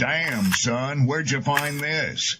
Damn, son, where'd you find this?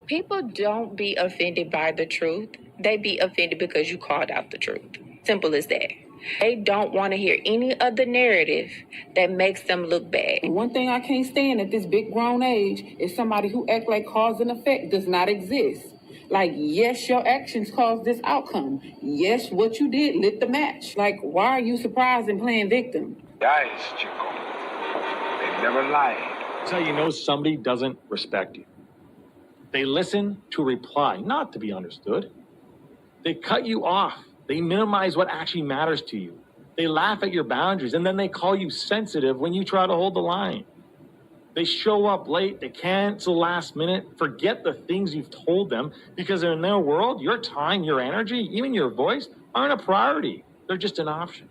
People don't be offended by the truth. They be offended because you called out the truth. Simple as that. They don't want to hear any other narrative that makes them look bad. One thing I can't stand at this big grown age is somebody who act like cause and effect does not exist. Like, yes, your actions caused this outcome. Yes, what you did lit the match. Like, why are you surprised and playing victim? Guys, Chico, they never lied. That's how you know somebody doesn't respect you. They listen to reply, not to be understood. They cut you off. They minimize what actually matters to you. They laugh at your boundaries, and then they call you sensitive when you try to hold the line. They show up late, they cancel last minute, forget the things you've told them, because in their world, your time, your energy, even your voice aren't a priority. They're just an option.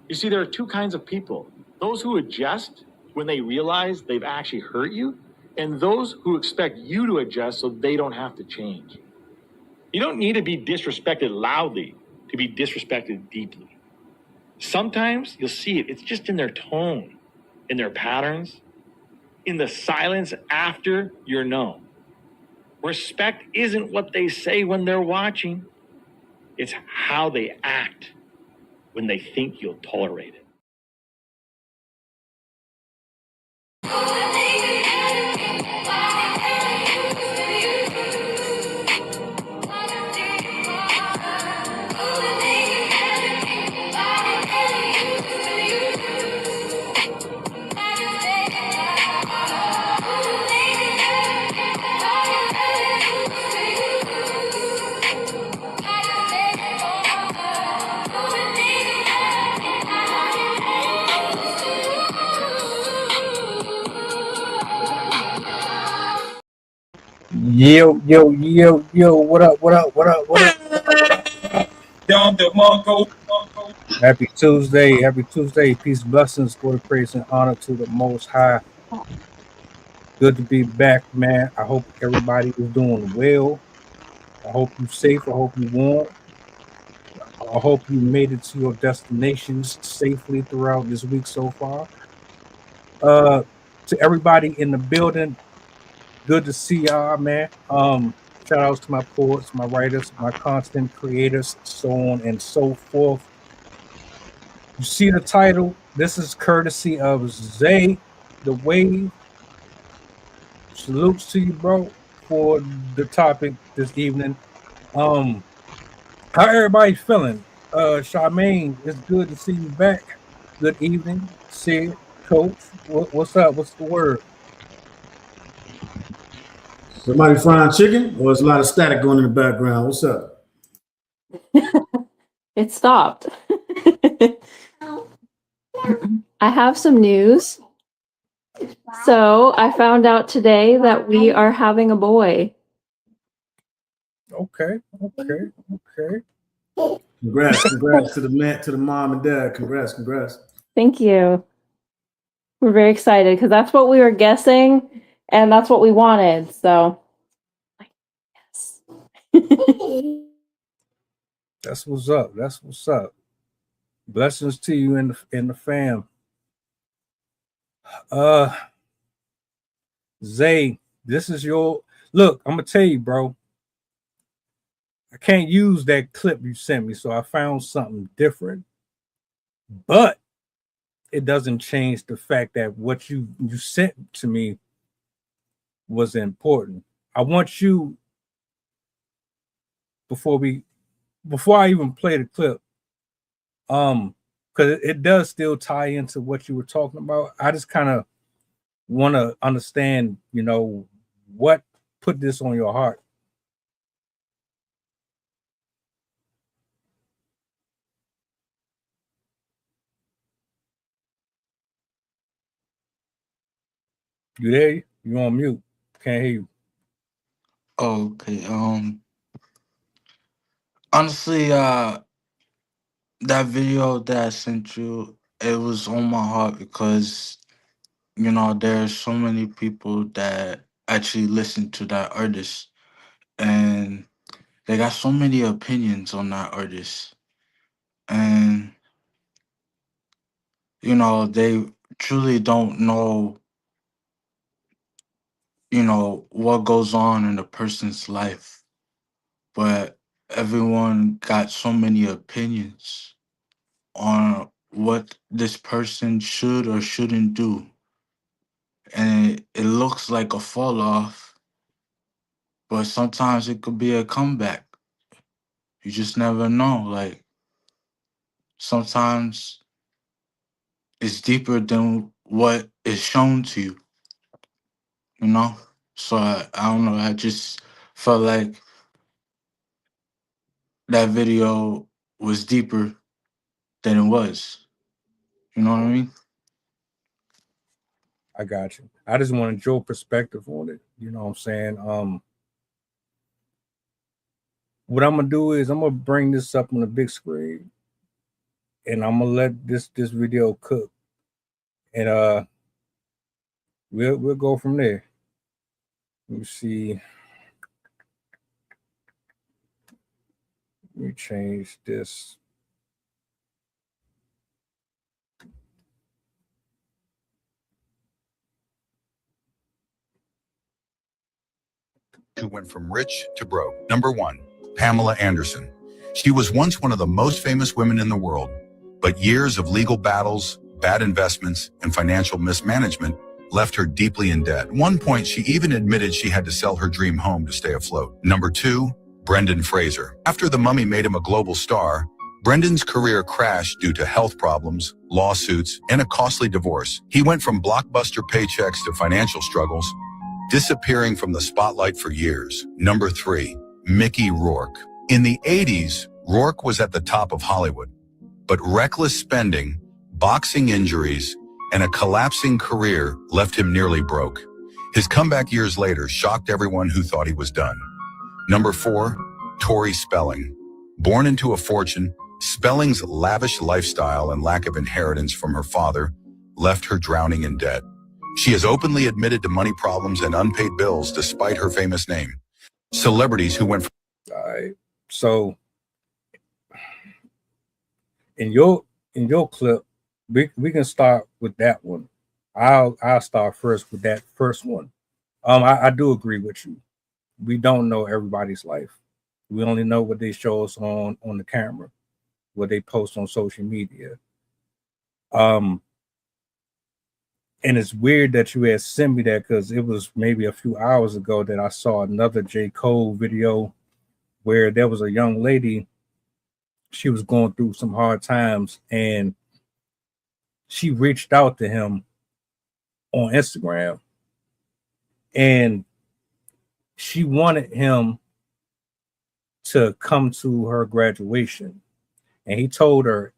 You see, there are two kinds of people. Those who adjust when they realize they've actually hurt you, and those who expect you to adjust so they don't have to change. You don't need to be disrespected loudly to be disrespected deeply. Sometimes you'll see it. It's just in their tone, in their patterns, in the silence after you're known. Respect isn't what they say when they're watching. It's how they act when they think you'll tolerate it. Yo, what up, what up, what up, what up? Happy Tuesday, peace, blessings, glory, praise, and honor to the Most High. Good to be back, man. I hope everybody is doing well. I hope you're safe, I hope you're warm. I hope you made it to your destinations safely throughout this week so far. To everybody in the building, good to see y'all, man. Shout outs to my poets, my writers, my content creators, so on and so forth. You see the title. This is courtesy of Zay the Wave. Salutes to you, bro, for the topic this evening. How everybody feeling? Charmaine, it's good to see you back. Good evening, Sid, Coach. What's up? What's the word? Somebody frying chicken, or there's a lot of static going in the background? What's up? It stopped. I have some news. So I found out today that we are having a boy. Okay. Congrats to the man, to the mom and dad. Congrats. Thank you. We're very excited because that's what we were guessing and that's what we wanted. So yes. That's what's up. Blessings to you in the fam. Zay, this is your look. I'm gonna tell you, bro. I can't use that clip you sent me, so I found something different. But it doesn't change the fact that what you sent to me was important. I want you before I even play the clip, because it does still tie into what you were talking about. I just kind of want to understand, what put this on your heart. You there? You on mute? Can't hear you. Okay. Honestly, that video that I sent you, it was on my heart because there's so many people that actually listen to that artist, and they got so many opinions on that artist, and they truly don't know what goes on in a person's life, but everyone got so many opinions on what this person should or shouldn't do. And it looks like a fall off, but sometimes it could be a comeback. You just never know. Like, sometimes it's deeper than what is shown to you, you know? So I don't know. I just felt like that video was deeper than it was. You know what I mean? I got you. I just wanted your perspective on it. You know what I'm saying? What I'm gonna do is I'm gonna bring this up on the big screen, and I'm gonna let this video cook, and we'll go from there. Let me see. Let me change this. Who went from rich to broke. Number 1, Pamela Anderson. She was once one of the most famous women in the world, but years of legal battles, bad investments, and financial mismanagement left her deeply in debt. At one point, she even admitted she had to sell her dream home to stay afloat. Number 2, Brendan Fraser. After The Mummy made him a global star, Brendan's career crashed due to health problems, lawsuits, and a costly divorce. He went from blockbuster paychecks to financial struggles, disappearing from the spotlight for years. Number 3, Mickey Rourke. In the 80s, Rourke was at the top of Hollywood, but reckless spending, boxing injuries, and a collapsing career left him nearly broke. His comeback years later shocked everyone who thought he was done. Number 4, Tori Spelling. Born into a fortune, Spelling's lavish lifestyle and lack of inheritance from her father left her drowning in debt. She has openly admitted to money problems and unpaid bills despite her famous name. Celebrities who went from... All right. So in your clip, we can start with that one. I'll start first with that first one. I do agree with you. We don't know everybody's life. We only know what they show us on the camera, what they post on social media. And it's weird that you had sent me that because it was maybe a few hours ago that I saw another J. Cole video where there was a young lady. She was going through some hard times and she reached out to him on Instagram and she wanted him to come to her graduation. And he told her,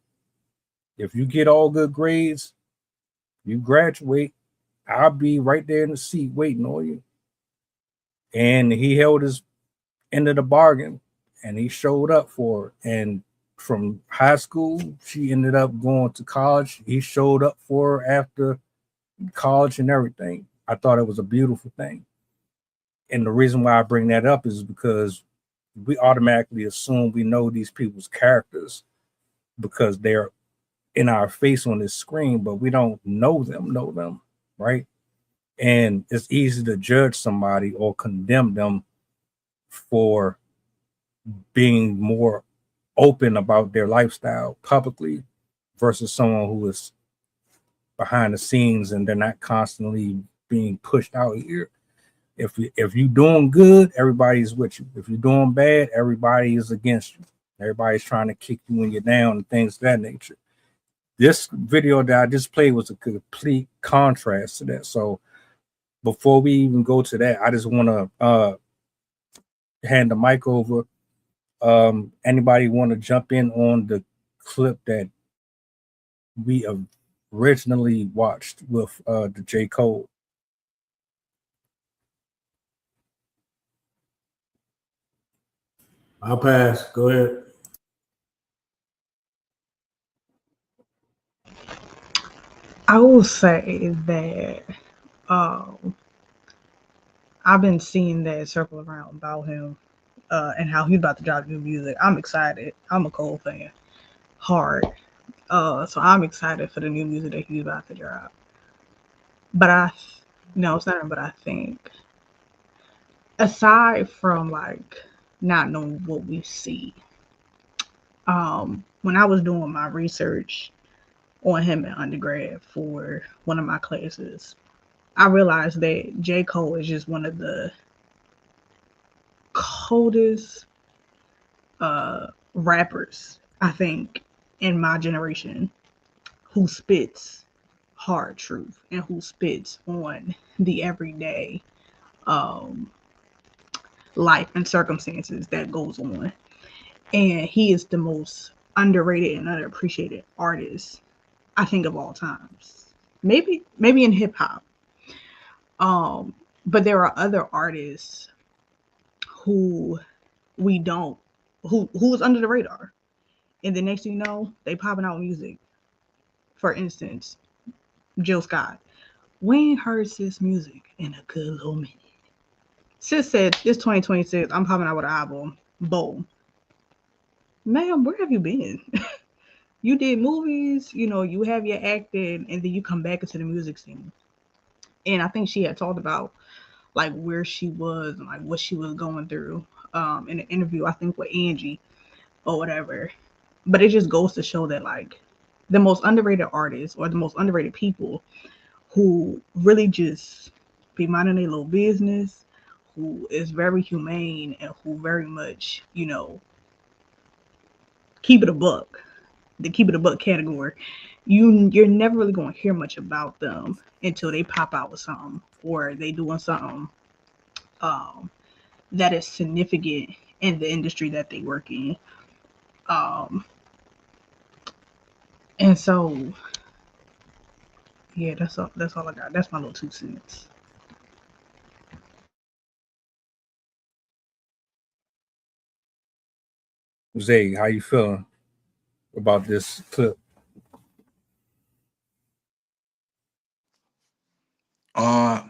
if you get all good grades, you graduate, I'll be right there in the seat waiting on you. And he held his end of the bargain and he showed up for her. And from high school, she ended up going to college. He showed up for her after college and everything. I thought it was a beautiful thing. And the reason why I bring that up is because we automatically assume we know these people's characters because they're in our face on this screen, but we don't know them, right? And it's easy to judge somebody or condemn them for being more open about their lifestyle publicly versus someone who is behind the scenes and they're not constantly being pushed out here. If you're doing good, everybody's with you. If you're doing bad, everybody is against you. Everybody's trying to kick you when you're down and things of that nature. This video that I just played was a complete contrast to that. So before we even go to that, I just want to hand the mic over. Anybody want to jump in on the clip that we originally watched with the J. Cole? I'll pass. Go ahead. I will say that I've been seeing that circle around about him and how he's about to drop new music. I'm excited. I'm a Cole fan, hard. So I'm excited for the new music that he's about to drop. But no, it's not. But I think aside from like not knowing what we see, when I was doing my research on him in undergrad for one of my classes, I realized that J. Cole is just one of the coldest rappers, I think, in my generation who spits hard truth and who spits on the everyday um, life and circumstances that goes on. And he is the most underrated and underappreciated artist, I think, of all times. Maybe in hip hop. But there are other artists who we don't who is under the radar. And the next thing you know, they popping out music. For instance, Jill Scott. We ain't heard Sis music in a good little minute. Sis said, "This 2026, I'm popping out with an album." Boom. Ma'am, where have you been? You did movies, you have your acting, and then you come back into the music scene. And I think she had talked about like where she was and like what she was going through in an interview, I think with Angie or whatever. But it just goes to show that like the most underrated artists or the most underrated people who really just be minding their little business, who is very humane and who very much, keep it a buck, the keep it a buck category. You're never really gonna hear much about them until they pop out with something or they doing something um, that is significant in the industry that they work in. Um, and so yeah, that's all I got. That's my little 2 cents. Zay, how you feeling about this clip? Uh,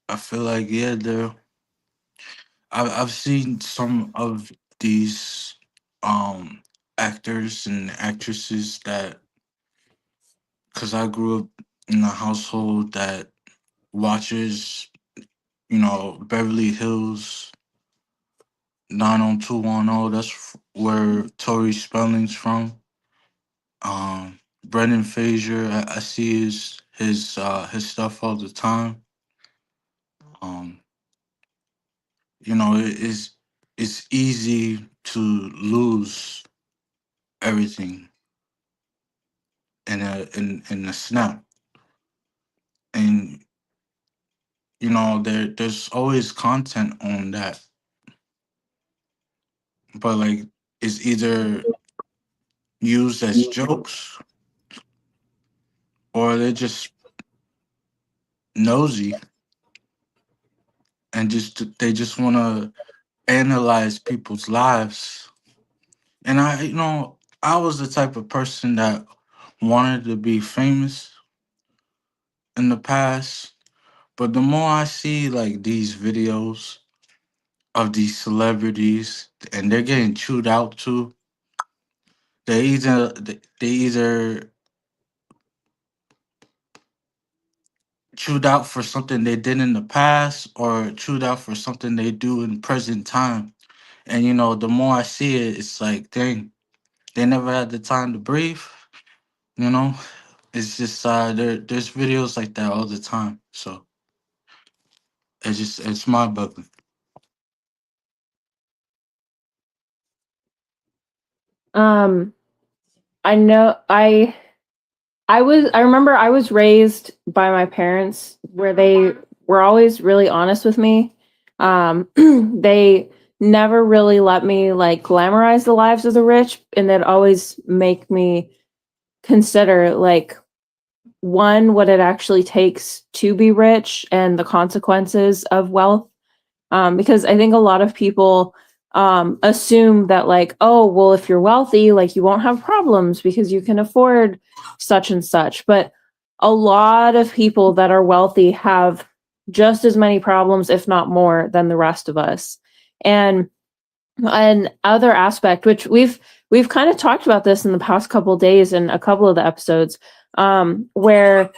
I feel like yeah, I've seen some of these um actors and actresses that because I grew up in a household that watches Beverly Hills 90210. That's where Tori Spelling's from. Brendan Fraser, I see his stuff all the time. Um, it's easy to lose everything in a snap, and there's always content on that, but like it's either used as jokes or they're just nosy and they just want to analyze people's lives. And I was the type of person that wanted to be famous in the past, but the more I see like these videos of these celebrities and they're getting chewed out too, they either chewed out for something they did in the past or chewed out for something they do in present time. And the more I see it, it's like, dang, they never had the time to breathe. You know, it's just there's videos like that all the time. So it's mind boggling. Um, I know I remember I was raised by my parents where they were always really honest with me. They never really let me like glamorize the lives of the rich, and they'd always make me consider like one, what it actually takes to be rich and the consequences of wealth. Because I think a lot of people assume that like, oh, well, if you're wealthy, like you won't have problems because you can afford such and such. But a lot of people that are wealthy have just as many problems, if not more, than the rest of us. And an other aspect, which we've kind of talked about this in the past couple of days in a couple of the episodes, where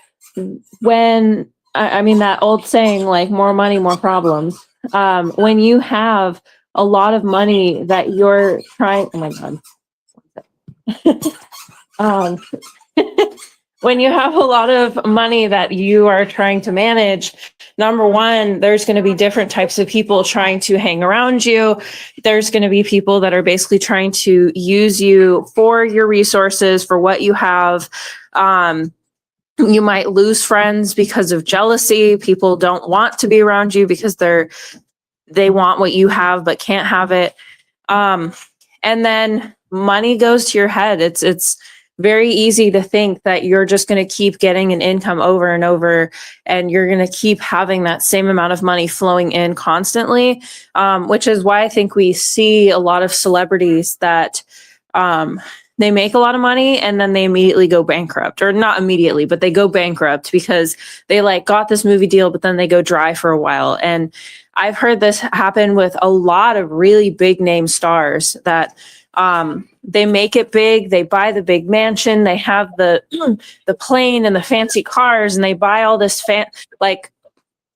when I mean that old saying, like more money, more problems. When you have a lot of money that you're trying, oh my god, when you have a lot of money that you are trying to manage, number one, there's going to be different types of people trying to hang around you. There's going to be people that are basically trying to use you for your resources, for what you have. You might lose friends because of jealousy. People don't want to be around you because they want what you have but can't have it. And then money goes to your head. It's very easy to think that you're just going to keep getting an income over and over, and you're going to keep having that same amount of money flowing in constantly, which is why I think we see a lot of celebrities that they make a lot of money and then they immediately go bankrupt, or not immediately, but they go bankrupt because they like got this movie deal, but then they go dry for a while. And I've heard this happen with a lot of really big name stars that they make it big, they buy the big mansion, they have the the plane and the fancy cars, and they buy all this like,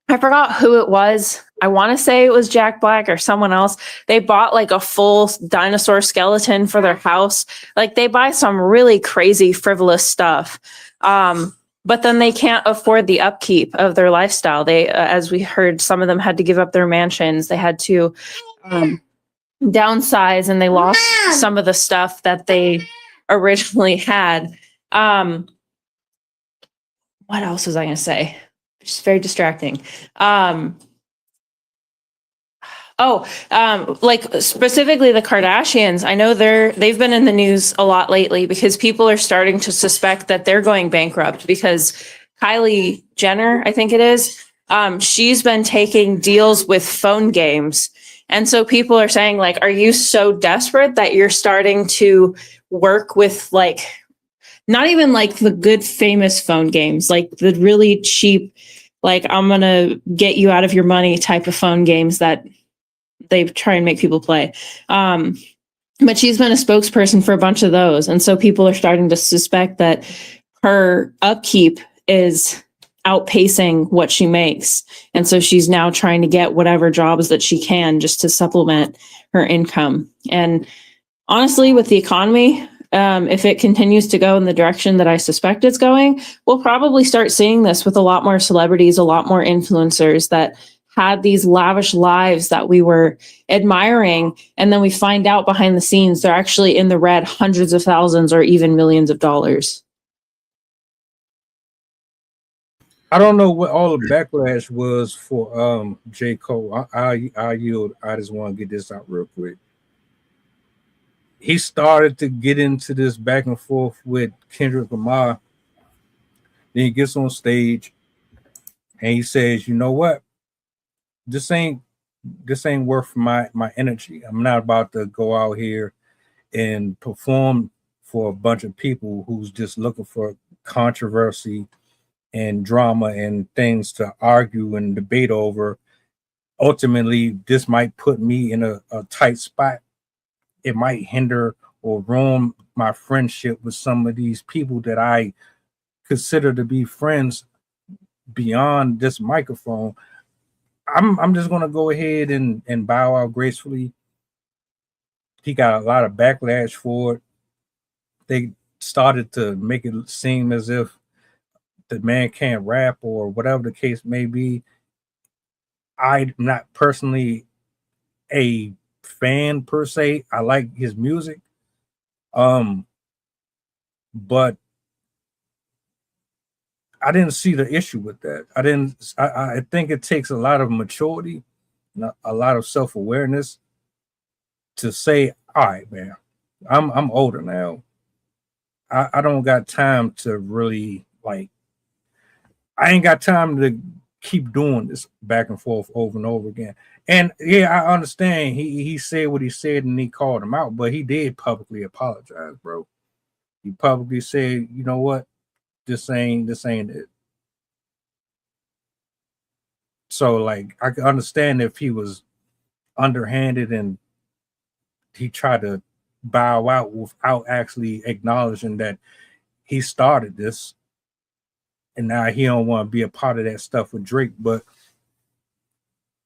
I forgot who it was. I want to say it was Jack Black or someone else. They bought like a full dinosaur skeleton for their house. Like they buy some really crazy frivolous stuff. But then they can't afford the upkeep of their lifestyle. They, as we heard, some of them had to give up their mansions. They had to downsize, and they lost some of the stuff that they originally had. What else was I going to say? Just very distracting. Like specifically the Kardashians, I know they've been in the news a lot lately because people are starting to suspect that they're going bankrupt because Kylie Jenner, I think it is, she's been taking deals with phone games. And so people are saying, like, are you so desperate that you're starting to work with like, not even like the good famous phone games, like the really cheap, like I'm going to get you out of your money type of phone games that they try and make people play. But she's been a spokesperson for a bunch of those. And so people are starting to suspect that her upkeep is outpacing what she makes. And so she's now trying to get whatever jobs that she can just to supplement her income. And honestly, with the economy, if it continues to go in the direction that I suspect it's going, we'll probably start seeing this with a lot more celebrities, a lot more influencers that had these lavish lives that we were admiring. And then we find out behind the scenes, they're actually in the red hundreds of thousands or even millions of dollars. I don't know what all the backlash was for J. Cole. I yield. I just want to get this out real quick. He started to get into this back and forth with Kendrick Lamar. Then he gets on stage and he says, "You know what? This ain't worth my energy. I'm not about to go out here and perform for a bunch of people who's just looking for controversy and drama and things to argue and debate over. Ultimately, this might put me in a tight spot. It might hinder or ruin my friendship with some of these people that I consider to be friends beyond this microphone. I'm just gonna go ahead and bow out gracefully." He got a lot of backlash for it. They started to make it seem as if the man can't rap or whatever the case may be. I'm not personally a fan per se. I like his music. But I didn't see the issue with that. I think it takes a lot of maturity, a lot of self-awareness to say, all right, man, I'm older now. I don't got time to really like, I ain't got time to keep doing this back and forth over and over again. And yeah, I understand he said what he said and he called him out, but he did publicly apologize, bro. He publicly said, you know what, this ain't it. So like I can understand if he was underhanded and he tried to bow out without actually acknowledging that he started this, and now he don't want to be a part of that stuff with Drake. But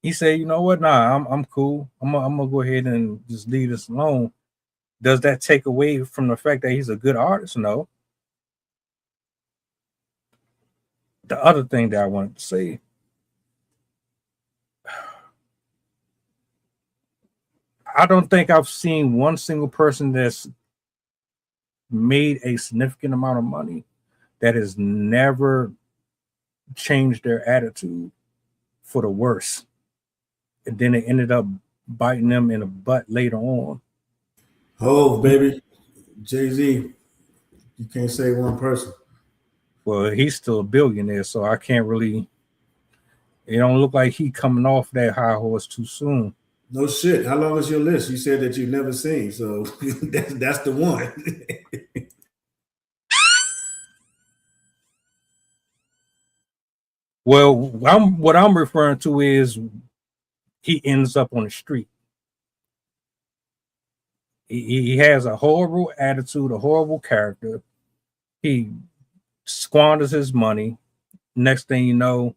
he said, you know what, nah, I'm cool. I'm gonna go ahead and just leave this alone. Does that take away from the fact that he's a good artist? No. The other thing that I wanted to say, I don't think I've seen one single person that's made a significant amount of money that has never changed their attitude for the worse. And then it ended up biting them in the butt later on. Oh, baby. Jay-Z. You can't say one person. Well, he's still a billionaire, so I can't really. It don't look like he coming off that high horse too soon. No shit. How long is your list? You said that you've never seen, so that's the one. Well, what I'm referring to is he ends up on the street. He has a horrible attitude, a horrible character. He squanders his money. Next thing you know,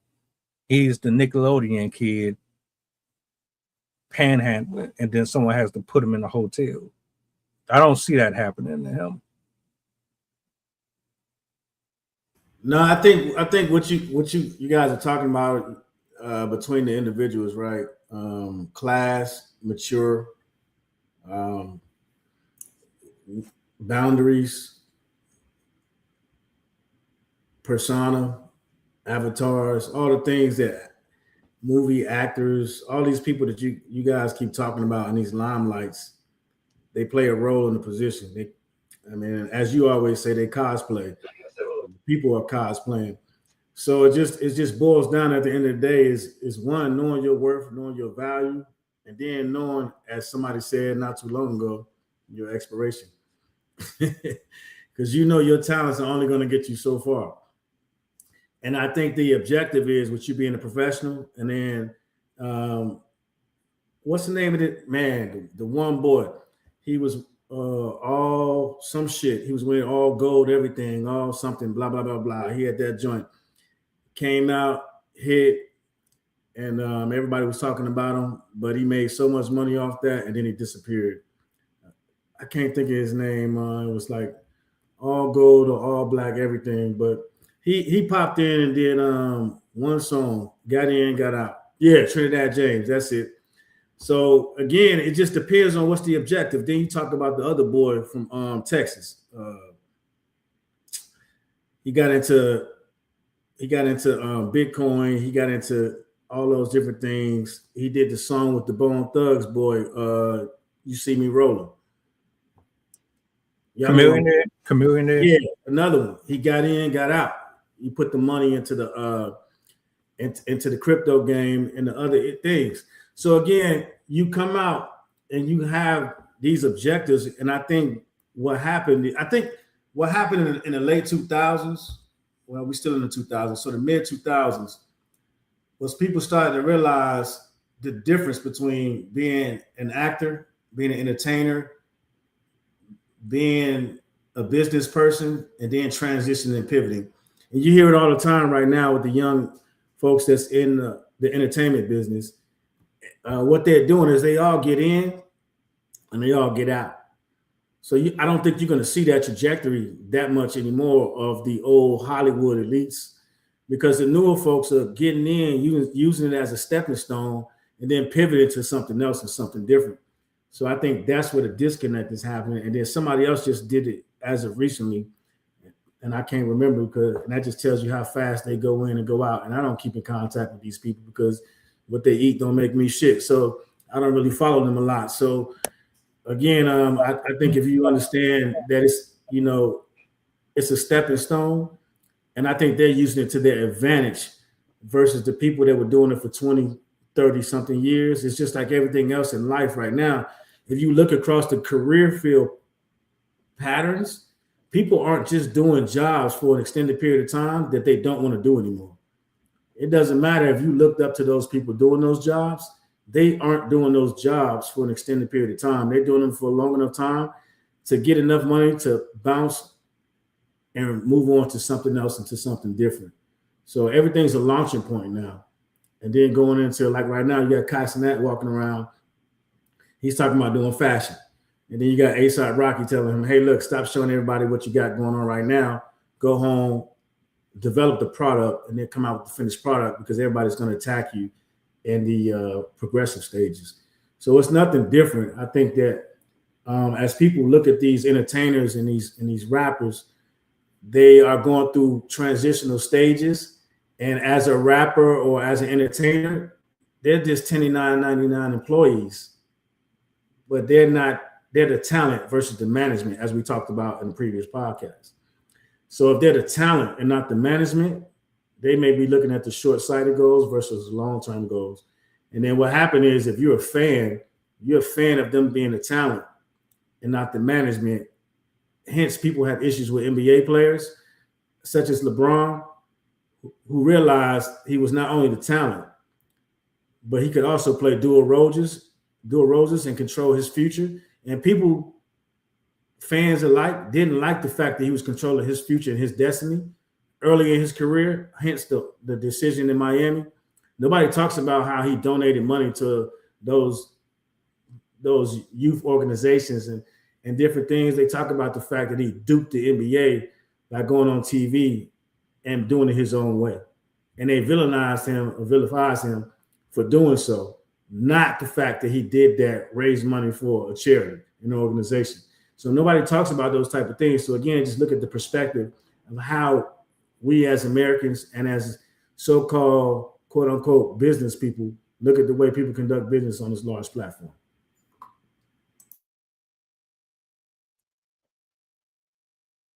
he's the Nickelodeon kid panhandling, and then someone has to put him in a hotel. I don't see that happening to him. No, I think what you guys are talking about between the individuals, right? Class, mature, boundaries, persona, avatars, all the things that movie actors, all these people that you guys keep talking about in these limelights, they play a role in the position. As you always say, they cosplay. People are cosplaying. So it just boils down at the end of the day is one, knowing your worth, knowing your value, and then knowing, as somebody said not too long ago, your expiration. Because you know your talents are only going to get you so far. And I think the objective is with you being a professional, and then what's the name of it? Man, the one boy, he was all some shit. He was wearing all gold, everything, all something, blah, blah, blah, blah. He had that joint. Came out, hit, and everybody was talking about him, but he made so much money off that, and then he disappeared. I can't think of his name. It was like all gold or all black, everything. But he popped in and did one song, got in, got out. Yeah, Trinidad James, that's it. So again, it just depends on what's the objective. Then you talked about the other boy from Texas. He got into Bitcoin. He got into all those different things. He did the song with the Bone Thugs boy. You See Me Rolling. Chameleon there. Yeah, another one. He got in, got out. He put the money into the crypto game and the other things. So again, you come out and you have these objectives, and I think what happened in the late 2000s, well, we're still in the 2000s, so the mid 2000s, was people started to realize the difference between being an actor, being an entertainer, being a business person, and then transitioning and pivoting. And you hear it all the time right now with the young folks that's in the entertainment business. What they're doing is they all get in and they all get out. So I don't think you're going to see that trajectory that much anymore of the old Hollywood elites, because the newer folks are getting in, using it as a stepping stone, and then pivoting to something else and something different. So I think that's where the disconnect is happening. And then somebody else just did it as of recently, and I can't remember, and that just tells you how fast they go in and go out. And I don't keep in contact with these people because what they eat don't make me shit. So I don't really follow them a lot. So again, I think if you understand that it's a stepping stone, and I think they're using it to their advantage. versus the people that were doing it for 20, 30 something years. It's just like everything else in life right now. If you look across the career field patterns, people aren't just doing jobs for an extended period of time that they don't want to do anymore. It doesn't matter if you looked up to those people doing those jobs, they aren't doing those jobs for an extended period of time. They're doing them for a long enough time to get enough money to bounce and move on to something else and to something different. So everything's a launching point now. And then going into, like right now, you got Kai Cenat walking around. He's talking about doing fashion. And then you got A$AP Rocky telling him, hey, look, stop showing everybody what you got going on right now. Go home, develop the product, and then come out with the finished product, because everybody's going to attack you in the progressive stages. So it's nothing different. I think that as people look at these entertainers and these rappers, they are going through transitional stages. And as a rapper or as an entertainer, they're just 1099 employees, but they're the talent versus the management, as we talked about in the previous podcast. So if they're the talent and not the management, they may be looking at the short-sighted goals versus long-term goals. And then what happened is, if you're a fan of them being the talent and not the management. Hence, people have issues with NBA players, such as LeBron, who realized he was not only the talent, but he could also play dual roses and control his future. And people, fans alike, didn't like the fact that he was controlling his future and his destiny early in his career, hence the decision in Miami. Nobody talks about how he donated money to those youth organizations and different things. They talk about the fact that he duped the NBA by going on TV and doing it his own way. And they vilifies him for doing so, not the fact that he did that, raise money for a charity, an organization. So nobody talks about those type of things. So again, just look at the perspective of how we as Americans and as so-called quote unquote business people look at the way people conduct business on this large platform.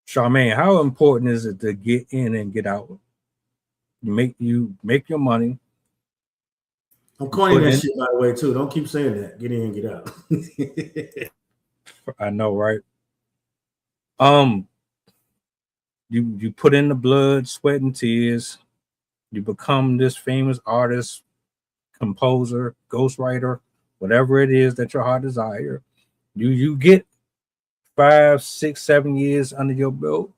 Charmaine, how important is it to get in and get out? Make your money. I'm coining that shit, by the way, too. Don't keep saying that. Get in and get out. I know, right? You put in the blood, sweat, and tears. You become this famous artist, composer, ghostwriter, whatever it is that your heart desire. You get 5, 6, 7 years under your belt.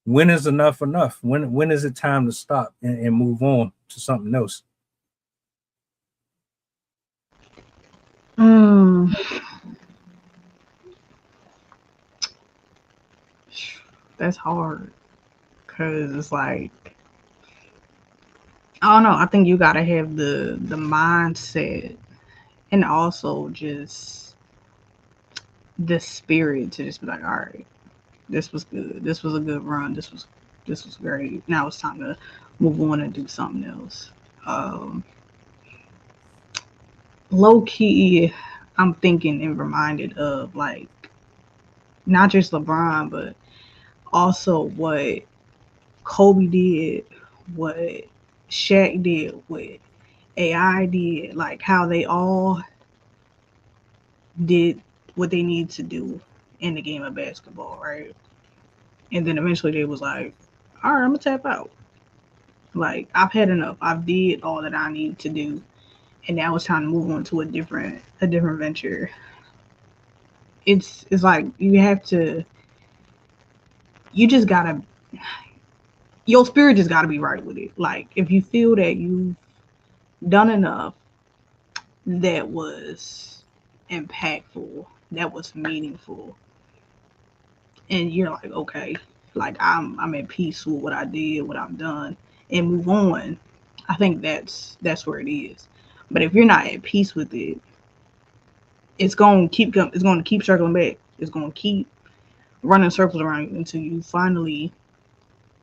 When is enough? When is it time to stop and move on to something else? That's hard, because it's like, I don't know. I think you gotta have the mindset and also just the spirit to just be like, all right, this was good. This was a good run. This was great. Now it's time to move on and do something else. Low key, I'm thinking and reminded of, like, not just LeBron, but also what Kobe did, what Shaq did, what AI did, like how they all did what they need to do in the game of basketball, right? And then eventually they was like, all right, I'm gonna tap out. Like, I've had enough. I've did all that I need to do, and now it's time to move on to a different venture. It's like you just gotta, your spirit just gotta be right with it. Like, if you feel that you've done enough that was impactful, that was meaningful, and you're like, okay, like I'm at peace with what I did, what I've done, and move on, I think that's where it is. But if you're not at peace with it, it's going to keep circling back. It's going to keep running circles around you until you finally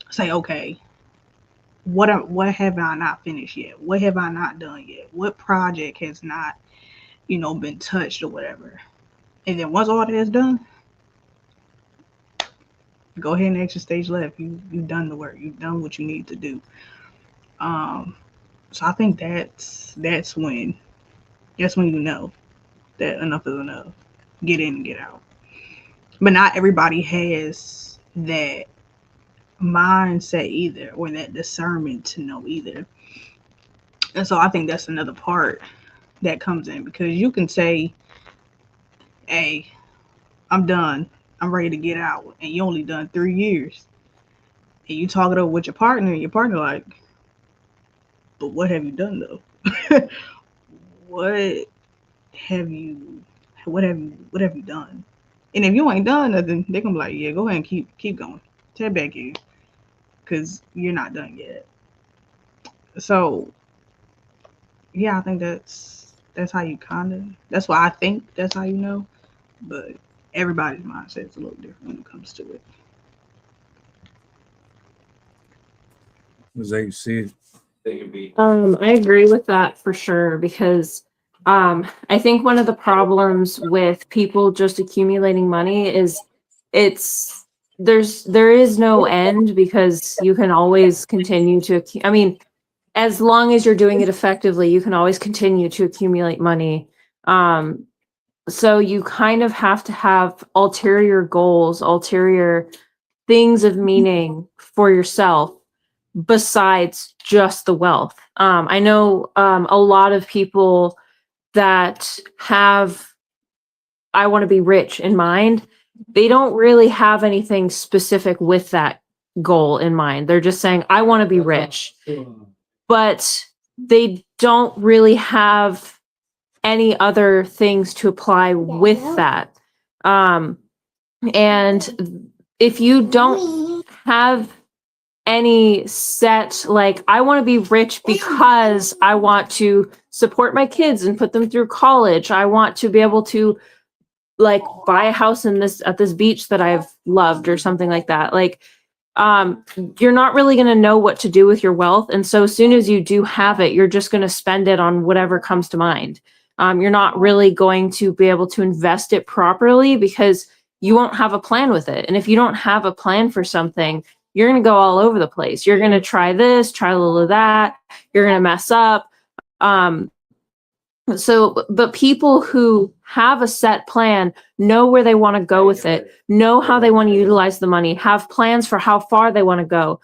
say, okay, what have I not finished yet? What have I not done yet? What project has not, been touched or whatever? And then once all that is done, go ahead and exit stage left. You've done the work. You've done what you need to do. So I think that's when you know that enough is enough. Get in and get out. But not everybody has that mindset either, or that discernment to know either. And so I think that's another part that comes in, because you can say, hey, I'm done, I'm ready to get out, and you only done 3 years, and you talk it over with your partner, and your partner like, but what have you done though? what have you what have you done? And if you ain't done nothing, they're gonna be like, yeah, go ahead and keep going. Tap back in, because you're not done yet. So yeah, I think that's how you that's why I think that's how you know. But everybody's mindset is a little different when it comes to it. As you see it. I agree with that for sure, because I think one of the problems with people just accumulating money is there is no end, because you can always continue to I mean, as long as you're doing it effectively, you can always continue to accumulate money. So you kind of have to have ulterior goals, ulterior things of meaning for yourself besides just the wealth. I know a lot of people that have I want to be rich in mind. They don't really have anything specific with that goal in mind. They're just saying, I want to be rich. But they don't really have any other things to apply with that. And if you don't have any set, like, I want to be rich because I want to support my kids and put them through college, I want to be able to like buy a house at this beach that I've loved, or something like that, like you're not really going to know what to do with your wealth. And so as soon as you do have it, you're just going to spend it on whatever comes to mind. You're not really going to be able to invest it properly, because you won't have a plan with it. And if you don't have a plan for something, you're going to go all over the place. You're going to try this, try a little of that. You're going to mess up. But people who have a set plan know where they want to go with it, know how they want to utilize the money, have plans for how far they want to go.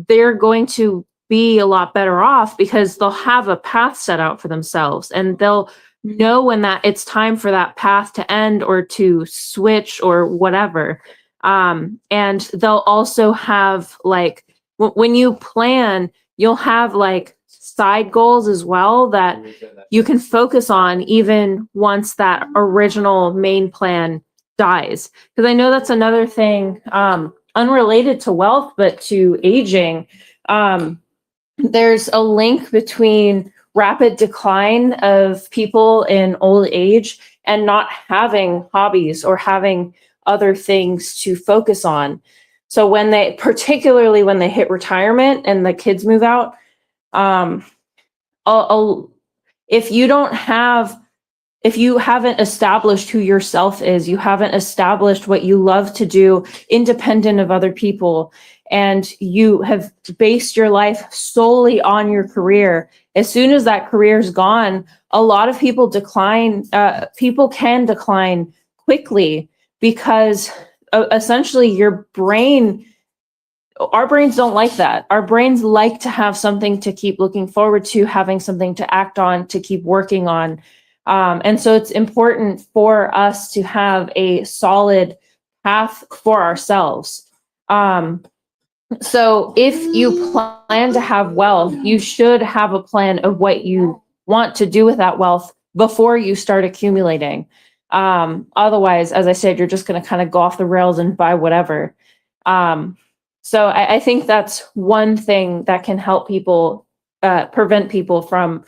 They're going to be a lot better off, because they'll have a path set out for themselves, and they'll know when that it's time for that path to end or to switch or whatever. And they'll also have, like, when you plan, you'll have like side goals as well that you can focus on even once that original main plan dies. Because I know that's another thing, unrelated to wealth, but to aging. There's a link between rapid decline of people in old age and not having hobbies or having other things to focus on. So particularly when they hit retirement and the kids move out, if you haven't established who yourself is, you haven't established what you love to do independent of other people, and you have based your life solely on your career, as soon as that career is gone, a lot of people decline. People can decline quickly, because essentially our brains don't like that. Our brains like to have something to keep looking forward to, having something to act on, to keep working on. And so it's important for us to have a solid path for ourselves. So if you plan to have wealth, you should have a plan of what you want to do with that wealth before you start accumulating. Otherwise, as I said, you're just going to kind of go off the rails and buy whatever. So I think that's one thing that can help people, prevent people from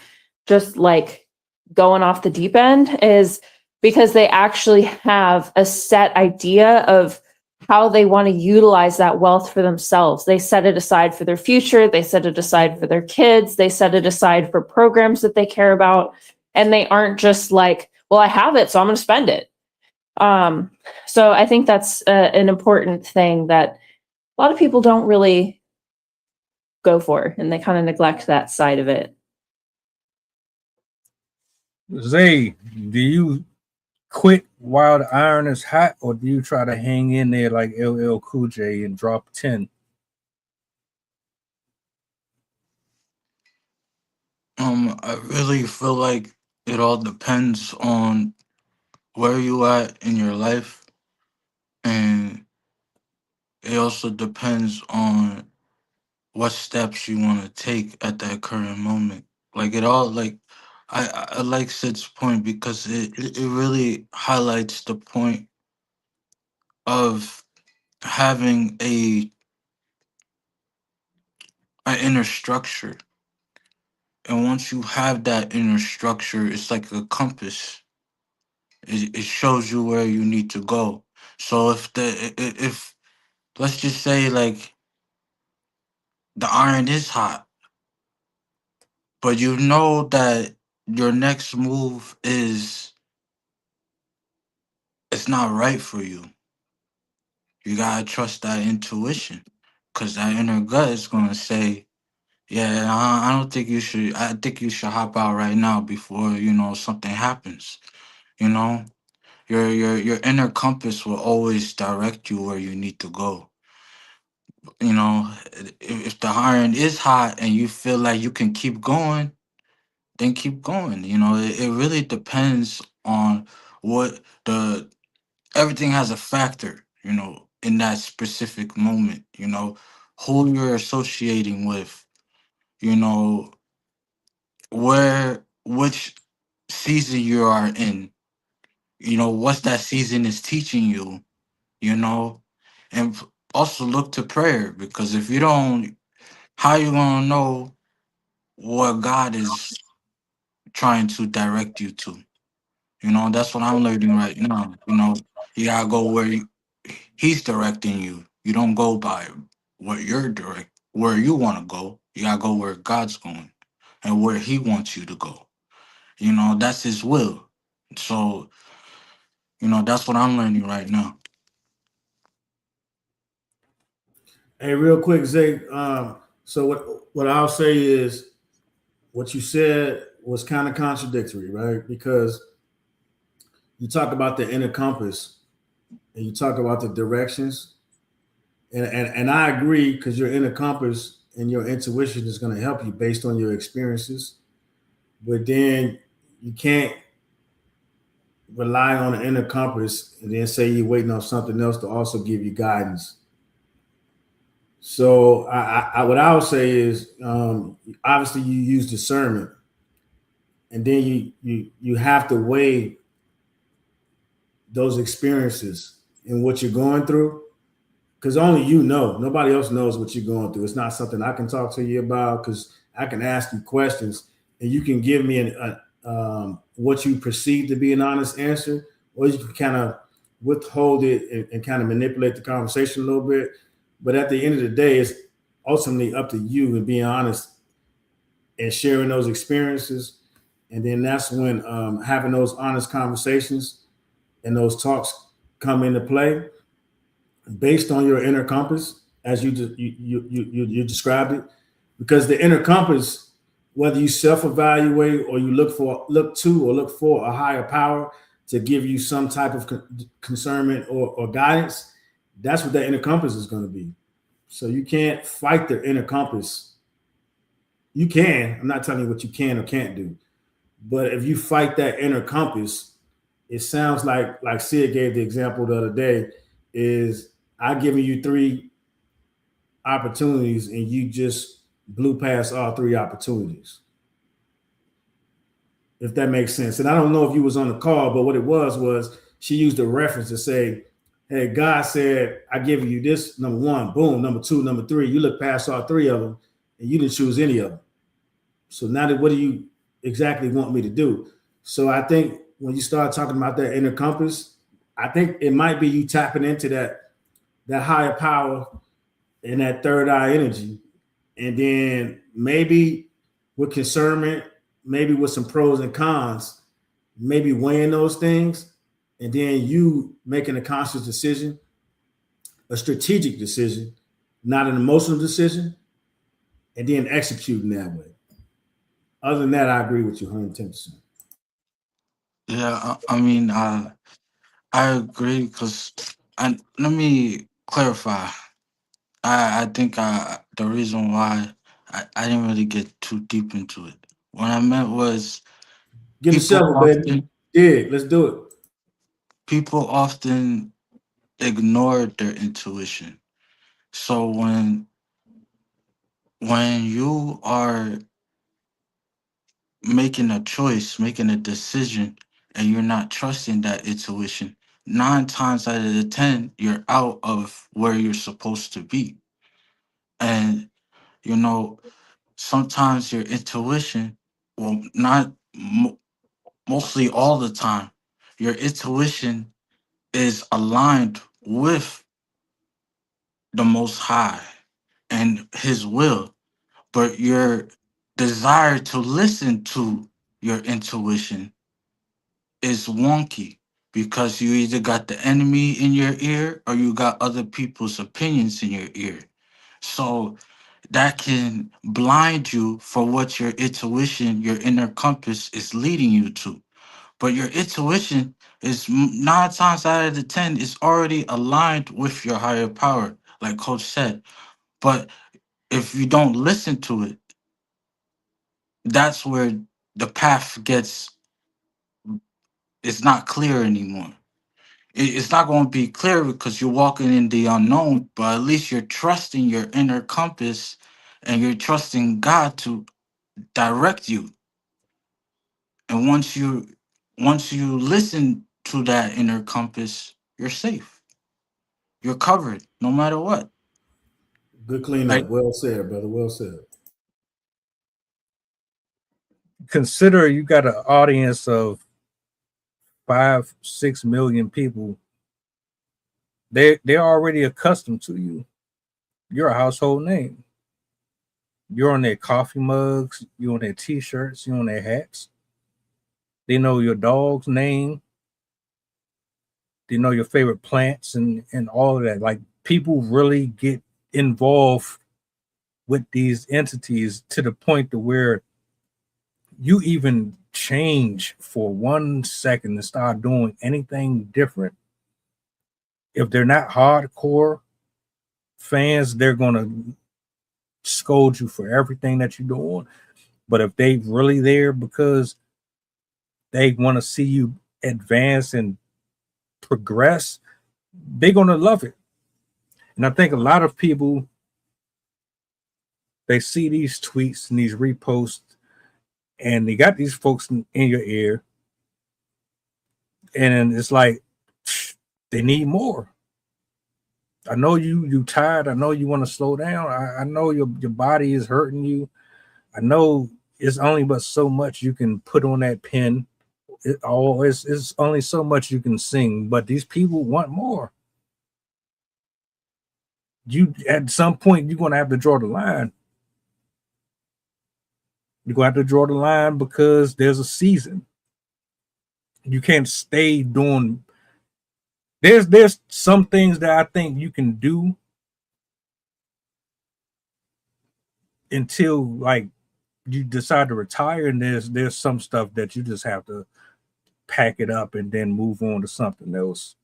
just like going off the deep end, is because they actually have a set idea of how they want to utilize that wealth for themselves. They set it aside for their future. They set it aside for their kids. They set it aside for programs that they care about. And they aren't just like, well, I have it, so I'm going to spend it. So I think that's an important thing that a lot of people don't really go for, and they kind of neglect that side of it. Zay, do you quit while the iron is hot, or do you try to hang in there like LL Cool J and drop 10? I really feel like it all depends on where you at in your life, and it also depends on what steps you want to take at that current moment. Like it all, like I like Sid's point because it really highlights the point of having an inner structure. And once you have that inner structure, it's like a compass. It shows you where you need to go. So if let's just say like the iron is hot, but you know that your next move is it's not right for you. You gotta trust that intuition, cause that inner gut is gonna say, "Yeah, I don't think you should. I think you should hop out right now before something happens." You know, your inner compass will always direct you where you need to go. If the iron is hot and you feel like you can keep going, then keep going. It really depends on what the everything has a factor, in that specific moment, who you're associating with, you know, which season you are in, what that season is teaching you, you know, and also look to prayer because if you don't, how you gonna know what God is trying to direct you to? That's what I'm learning right now. You gotta go he's directing you. You don't go by where you want to go. You gotta go where God's going and where he wants you to go. That's his will. So, that's what I'm learning right now. Hey, real quick, Zay. So what I'll say is what you said was kind of contradictory, right? Because you talk about the inner compass and you talk about the directions, and I agree because your inner compass and your intuition is going to help you based on your experiences, but then you can't rely on the inner compass and then say you're waiting on something else to also give you guidance. So what I would say is obviously you use discernment, and then you have to weigh those experiences and what you're going through, because only you know. Nobody else knows what you're going through. It's not something I can talk to you about because I can ask you questions and you can give me what you perceive to be an honest answer, or you can kind of withhold it and kind of manipulate the conversation a little bit. But at the end of the day, it's ultimately up to you and being honest and sharing those experiences. And then that's when having those honest conversations and those talks come into play based on your inner compass, as you described it. Because the inner compass, whether you self-evaluate or you look for a higher power to give you some type of concernment or guidance, that's what that inner compass is going to be. So you can't fight the inner compass. You can. I'm not telling you what you can or can't do. But if you fight that inner compass, it sounds like Sid gave the example the other day, is I giving you 3 opportunities and you just blew past all 3 opportunities. If that makes sense. And I don't know if you was on the call, but what it was she used a reference to say, hey, God said, I give you this, number 1, boom, number 2, number 3. You look past all 3 of them and you didn't choose any of them. So now what do you exactly want me to do? So I think when you start talking about that inner compass, I think it might be you tapping into that higher power and that third eye energy. And then maybe with concernment, maybe with some pros and cons, maybe weighing those things, and then you making a conscious decision, a strategic decision, not an emotional decision, and then executing that way. Other than that, I agree with you 110%. Yeah, I mean, I agree because, and let me clarify. I think the reason why I didn't really get too deep into it. What I meant was Get the people shovel, baby. often Yeah, let's do it. people often ignore their intuition. So when you are making a choice, making a decision, and you're not trusting that intuition, 9 times out of the 10, you're out of where you're supposed to be. And, you know, sometimes your intuition, well, not mostly all the time, your intuition is aligned with the Most High and His will, but your desire to listen to your intuition is wonky because you either got the enemy in your ear or you got other people's opinions in your ear. So that can blind you for what your intuition, your inner compass is leading you to. But your intuition is 9 times out of the 10 is already aligned with your higher power, like Coach said. But if you don't listen to it, that's where the path gets, it's not clear anymore. It's not going to be clear because you're walking in the unknown, but at least you're trusting your inner compass and you're trusting God to direct you. And once you listen to that inner compass, you're safe. You're covered no matter what. Good cleanup. Like, Well said, brother. Well said. Consider you got an audience of 5-6 million people. They're already accustomed to you. You're a household name. You're on their coffee mugs, you're on their t-shirts, you're on their hats. They know your dog's name. They know your favorite plants and all of that. Like, people really get involved with these entities to the point to where you even change for 1 second and start doing anything different. If they're not hardcore fans, they're gonna scold you for everything that you're doing. But if they really there because they want to see you advance and progress, they're gonna love it. And I think a lot of people, they see these tweets and these reposts, and they got these folks in your ear, and it's like they need more. I know you tired. I know you want to slow down. I know your body is hurting you. I know it's only but so much you can put on that pen. It's only so much you can sing, but these people want more. You, at some point, you're gonna have to draw the line. You're gonna have to draw the line because there's a season. You can't stay doing. There's some things that I think you can do until, like, you decide to retire, and there's some stuff that you just have to pack it up and then move on to something else.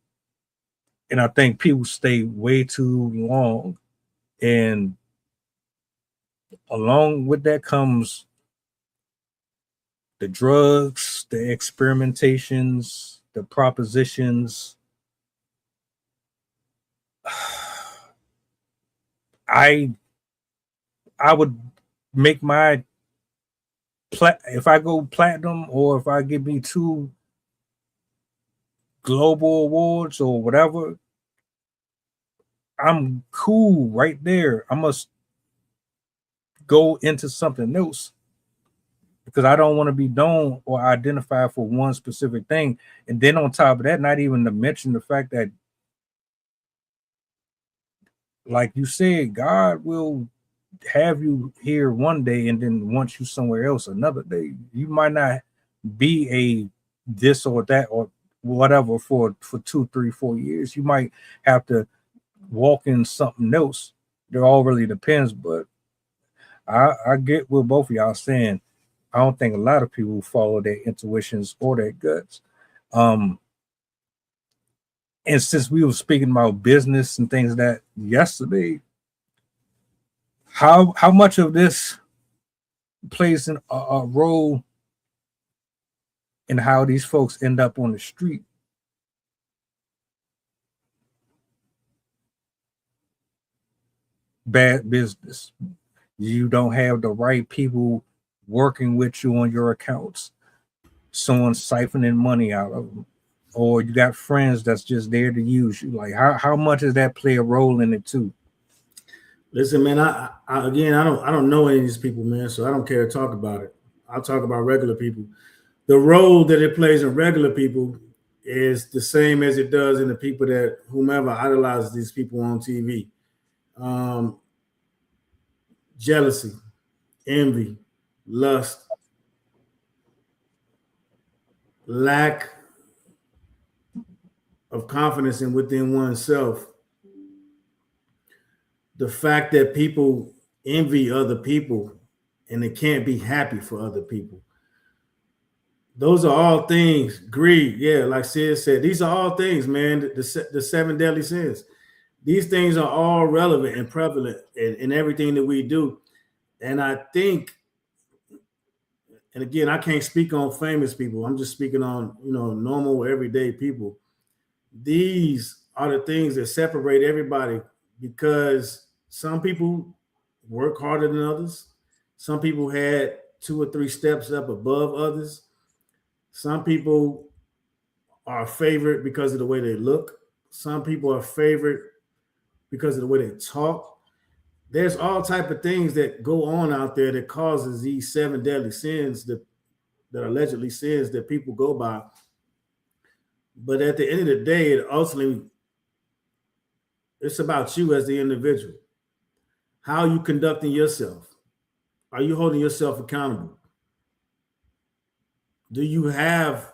And I think people stay way too long, and along with that comes the drugs, the experimentations, the propositions. I would make my if I go platinum, or if I give me 2 global awards or whatever, I'm cool right there. I must go into something else because I don't want to be known or identified for one specific thing. And then on top of that, not even to mention the fact that, like you said, God will have you here one day and then want you somewhere else another day. You might not be a this or that or whatever for 2, 3, 4 years. You might have to walk in something else. It all really depends, but I get what both of y'all saying. I don't think a lot of people follow their intuitions or their guts. Um, and since we were speaking about business and things that yesterday, how much of this plays a role in how these folks end up on the street? Bad business. You don't have the right people working with you on your accounts. Someone siphoning money out of them, or you got friends that's just there to use you. Like how much does that play a role in it too? Listen, man, I again, I don't know any of these people, man, so I don't care to talk about it. I'll talk about regular people. The role that it plays in regular people is the same as it does in the people that whomever idolizes these people on TV. Jealousy, envy, lust, lack of confidence in within oneself, the fact that people envy other people and they can't be happy for other people. Those are all things. Greed, yeah, like Sid said, these are all things, man. The seven deadly sins. These things are all relevant and prevalent in everything that we do. And I think, and again, I can't speak on famous people. I'm just speaking on, normal everyday people. These are the things that separate everybody, because some people work harder than others. Some people had 2 or 3 steps up above others. Some people are favored because of the way they look. Some people are favored because of the way they talk. There's all type of things that go on out there that causes these 7 deadly sins that are allegedly sins that people go by. But at the end of the day, it's about you as the individual. How are you conducting yourself? Are you holding yourself accountable? Do you have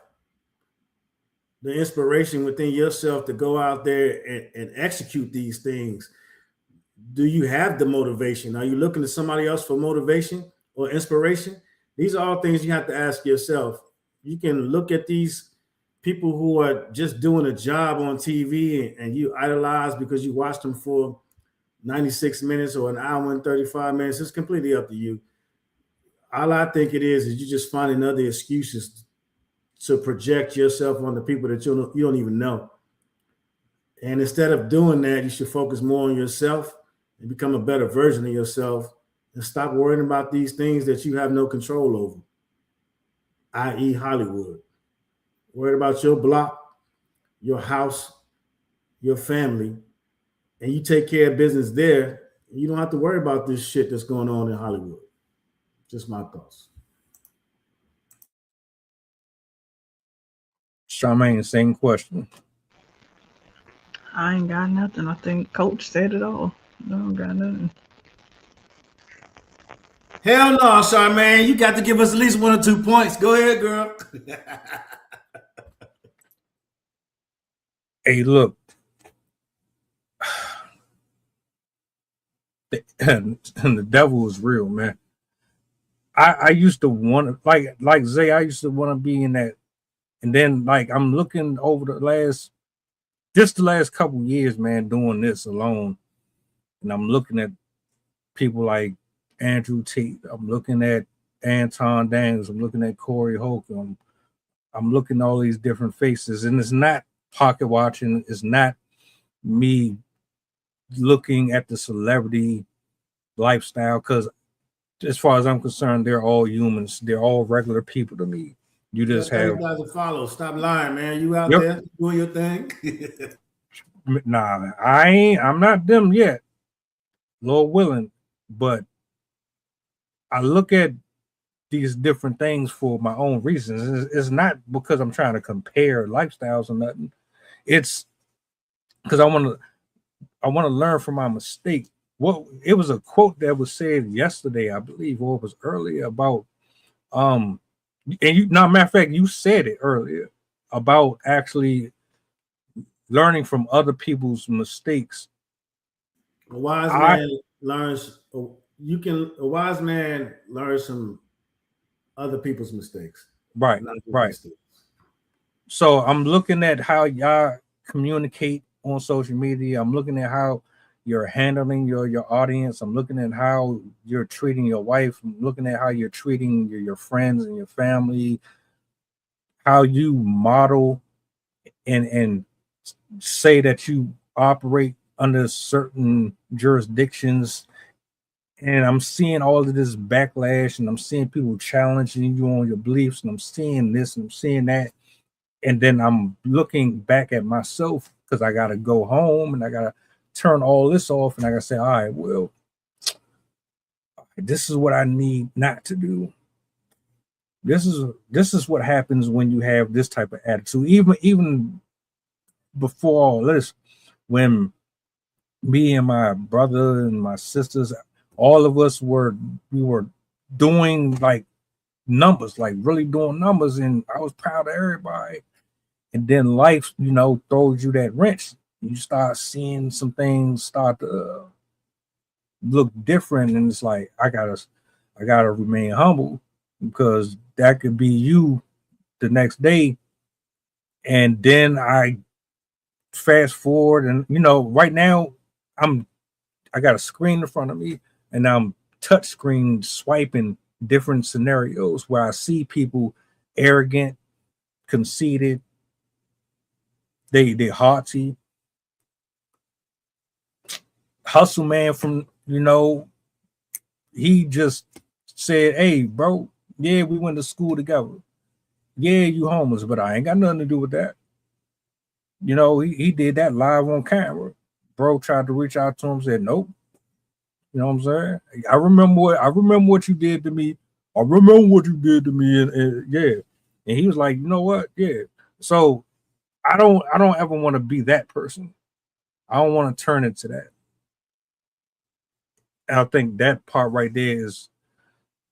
the inspiration within yourself to go out there and execute these things? Do you have the motivation? Are you looking to somebody else for motivation or inspiration? These are all things you have to ask yourself. You can look at these people who are just doing a job on TV and you idolize because you watched them for 96 minutes or an hour and 35 minutes. It's completely up to you. All I think it is you just finding other excuses to project yourself on the people that you don't even know. And instead of doing that, you should focus more on yourself and become a better version of yourself and stop worrying about these things that you have no control over, i.e. Hollywood. Worried about your block, your house, your family, and you take care of business there. You don't have to worry about this shit that's going on in Hollywood. Just my thoughts. Charmaine, same question. I ain't got nothing. I think Coach said it all. I don't got nothing. Hell no, Charmaine. You got to give us at least 1 or 2 points. Go ahead, girl. Hey, look. And the devil is real, man. I used to want to, like Zay, I used to want to be in that. And then, like, I'm looking over the last couple years, man, doing this alone. And I'm looking at people like Andrew Tate. I'm looking at Anton Daniels. I'm looking at Corey Holcomb. I'm looking at all these different faces. And it's not pocket watching. It's not me looking at the celebrity lifestyle, because as far as I'm concerned, they're all humans. They're all regular people to me. You just have 30,000 follow. Stop lying, man. You out there doing your thing? Nah, I'm not them yet, Lord willing. But I look at these different things for my own reasons. It's not because I'm trying to compare lifestyles or nothing. It's because I want to learn from my mistake. It was a quote that was said yesterday, I believe, or it was earlier about and matter of fact, you said it earlier about actually learning from other people's mistakes. A wise man learns a wise man learns from other people's mistakes, Right, not his right. mistakes. So I'm looking at how y'all communicate on social media. I'm looking at how you're handling your audience. I'm looking at how you're treating your wife. I'm looking at how you're treating your friends and your family, how you model and say that you operate under certain jurisdictions. And I'm seeing all of this backlash, and I'm seeing people challenging you on your beliefs, and I'm seeing this and I'm seeing that. And then I'm looking back at myself because I got to go home and I got to turn all this off, and I got to say, all right, well, this is what I need not to do. This is what happens when you have this type of attitude. Even before all this, when me and my brother and my sisters, all of us we were doing like numbers, like really doing numbers, and I was proud of everybody. And then life, throws you that wrench. You start seeing some things start to look different, and it's like I gotta remain humble because that could be you the next day. And then I fast forward, and right now I got a screen in front of me, and I'm touch screen swiping different scenarios where I see people arrogant, conceited, they haughty. Hustle man from he just said, "Hey, bro, yeah, we went to school together. Yeah, you homeless, but I ain't got nothing to do with that." He did that live on camera. Bro tried to reach out to him, said, "Nope." You know what I'm saying? I remember what you did to me. I remember what you did to me, and yeah. And he was like, "You know what? Yeah." So I don't ever want to be that person. I don't want to turn into that. And I think that part right there is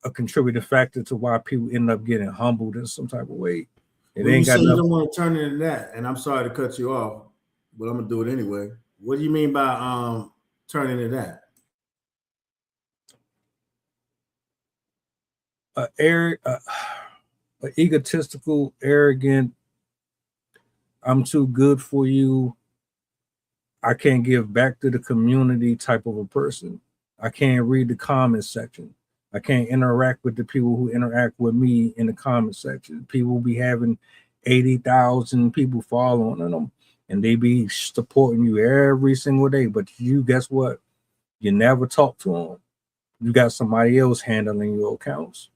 a contributing factor to why people end up getting humbled in some type of way. It When you ain't say got you nothing. don't want to turn into that, and I'm sorry to cut you off, but I'm gonna do it anyway. What do you mean by turning into that? Egotistical, arrogant. I'm too good for you. I can't give back to the community type of a person. I can't read the comment section. I can't interact with the people who interact with me in the comment section. People be having 80,000 people following them, and they be supporting you every single day. But you, guess what? You never talk to them. You got somebody else handling your accounts.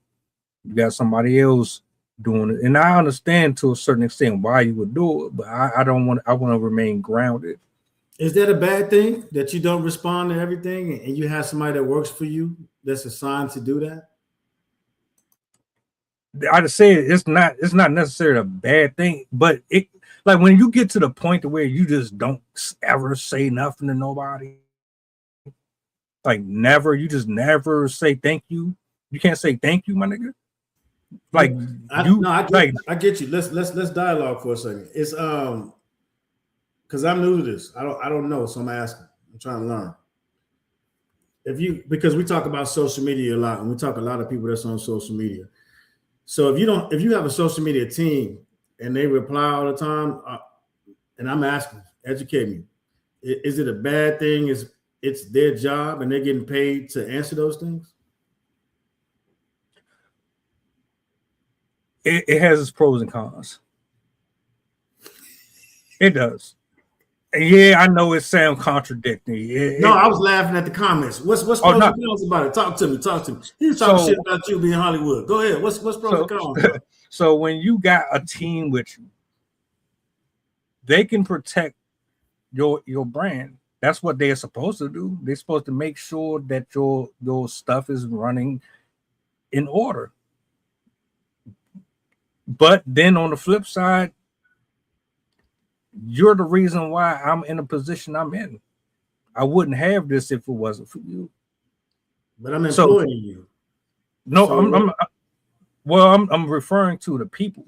You got somebody else doing it. And I understand to a certain extent why you would do it, but I don't want. I want to remain grounded. Is that a bad thing that you don't respond to everything and you have somebody that works for you that's assigned to do that? I just say it's not necessarily a bad thing, but it like when you get to the point to where you just don't ever say nothing to nobody, like never, you just never say thank you. You can't say thank you, my nigga. Like you like I get you. Let's dialogue for a second. It's because I'm new to this. I don't know, so I'm asking. I'm trying to learn. Because we talk about social media a lot, and we talk a lot of people that's on social media. So if you have a social media team and they reply all the time, and I'm asking, educate me. Is it a bad thing? It's their job and they're getting paid to answer those things? it has its pros and cons. It does. Yeah, I know it sounds contradictory. No, I was laughing at the comments. What's pros Oh and no. cons about it? Talk to me. Talk to me. He was talking shit about you being Hollywood. Go ahead. What's pros and cons about it? So when you got a team with you, they can protect your brand. That's what they're supposed to do. They're supposed to make sure that your stuff is running in order. But then on the flip side, you're the reason why I'm in the position I'm in. I wouldn't have this if it wasn't for you. But I'm employing you. No, So I'm referring to the people.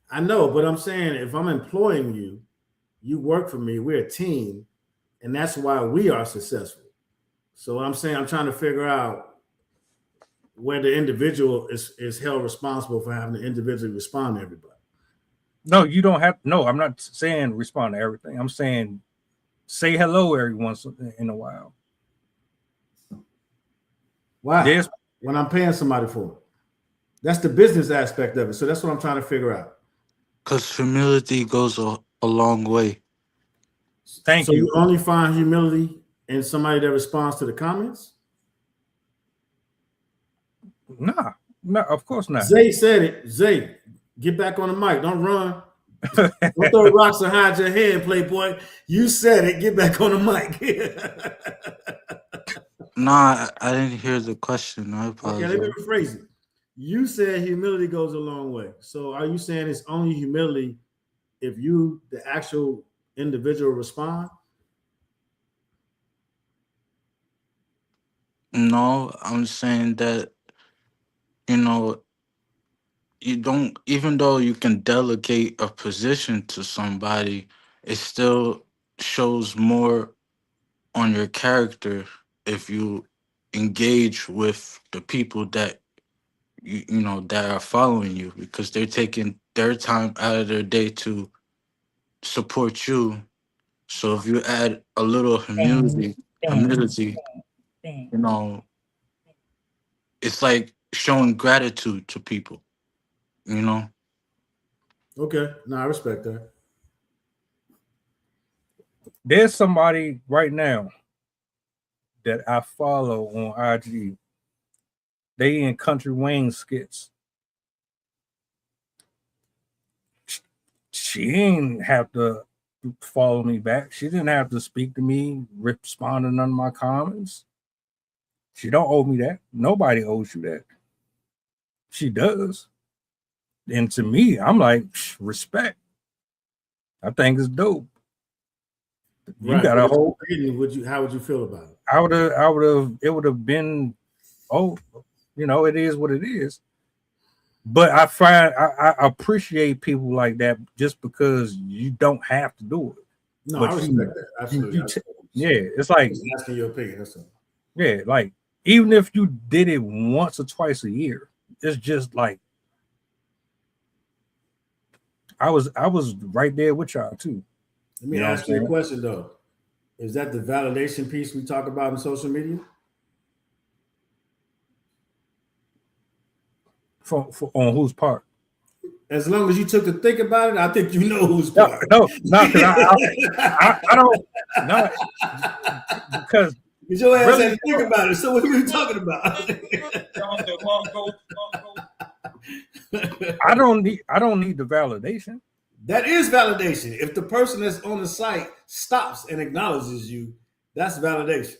I know, but I'm saying if I'm employing you, you work for me, we're a team, and that's why we are successful. So I'm saying I'm trying to figure out where the individual is held responsible for having to individually respond to everybody. No, you don't have. No, I'm not saying respond to everything. I'm saying say hello every once in a while. Why? When I'm paying somebody for it. That's the business aspect of it. So that's what I'm trying to figure out. Because humility goes a long way. Thank you. So you only find humility in somebody that responds to the comments? Nah, no, of course not. Zay said it. Zay, get back on the mic. Don't run. Don't throw rocks and hide your head, Playboy. You said it. Get back on the mic. Nah, I didn't hear the question. I apologize. Okay, let me rephrase it. You said humility goes a long way. So are you saying it's only humility if you, the actual individual, respond? No, I'm saying that, you know, you don't, even though you can delegate a position to somebody, it still shows more on your character if you engage with the people that you know that are following you, because they're taking their time out of their day to support you. So if you add a little humility, you know, it's like showing gratitude to people, you know. Okay, no, I respect that. There's somebody right now that I follow on IG. They in Country Wayne skits. She ain't have to follow me back. She didn't have to speak to me, respond to none of my comments. She don't owe me that. Nobody owes you that. She does. And to me, I'm like, respect. I think it's dope. You Right. got a whole. How would you feel about it? I would have. It would have been. Oh, you know, it is what it is. But I find I appreciate people like that just because you don't have to do it. No, but I respect that. Absolutely. Yeah, it's like just asking your opinion. That's all. Yeah, like even if you did it once or twice a year, it's just like I was right there with y'all too. Let me ask you a question though. Is that the validation piece we talk about in social media? For on whose part? As long as you took to think about it, I think you know whose part. No, because I don't know because your ass really, had to think about it. So what are we talking about? I don't need the validation. That is validation. If the person that's on the site stops and acknowledges you, that's validation.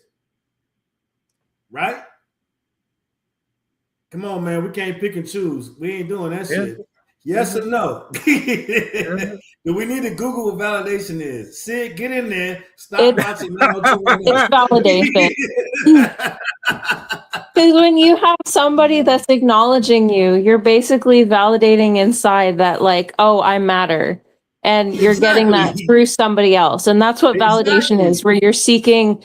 Right? Come on, man. We can't pick and choose. We ain't doing that shit. Yes or no? Do we need to Google what validation is? Sid, get in there. Stop watching. It's validation. Because when you have somebody that's acknowledging you, you're basically validating inside that, like, oh, I matter. And you're getting that through somebody else. And that's what validation is, where you're seeking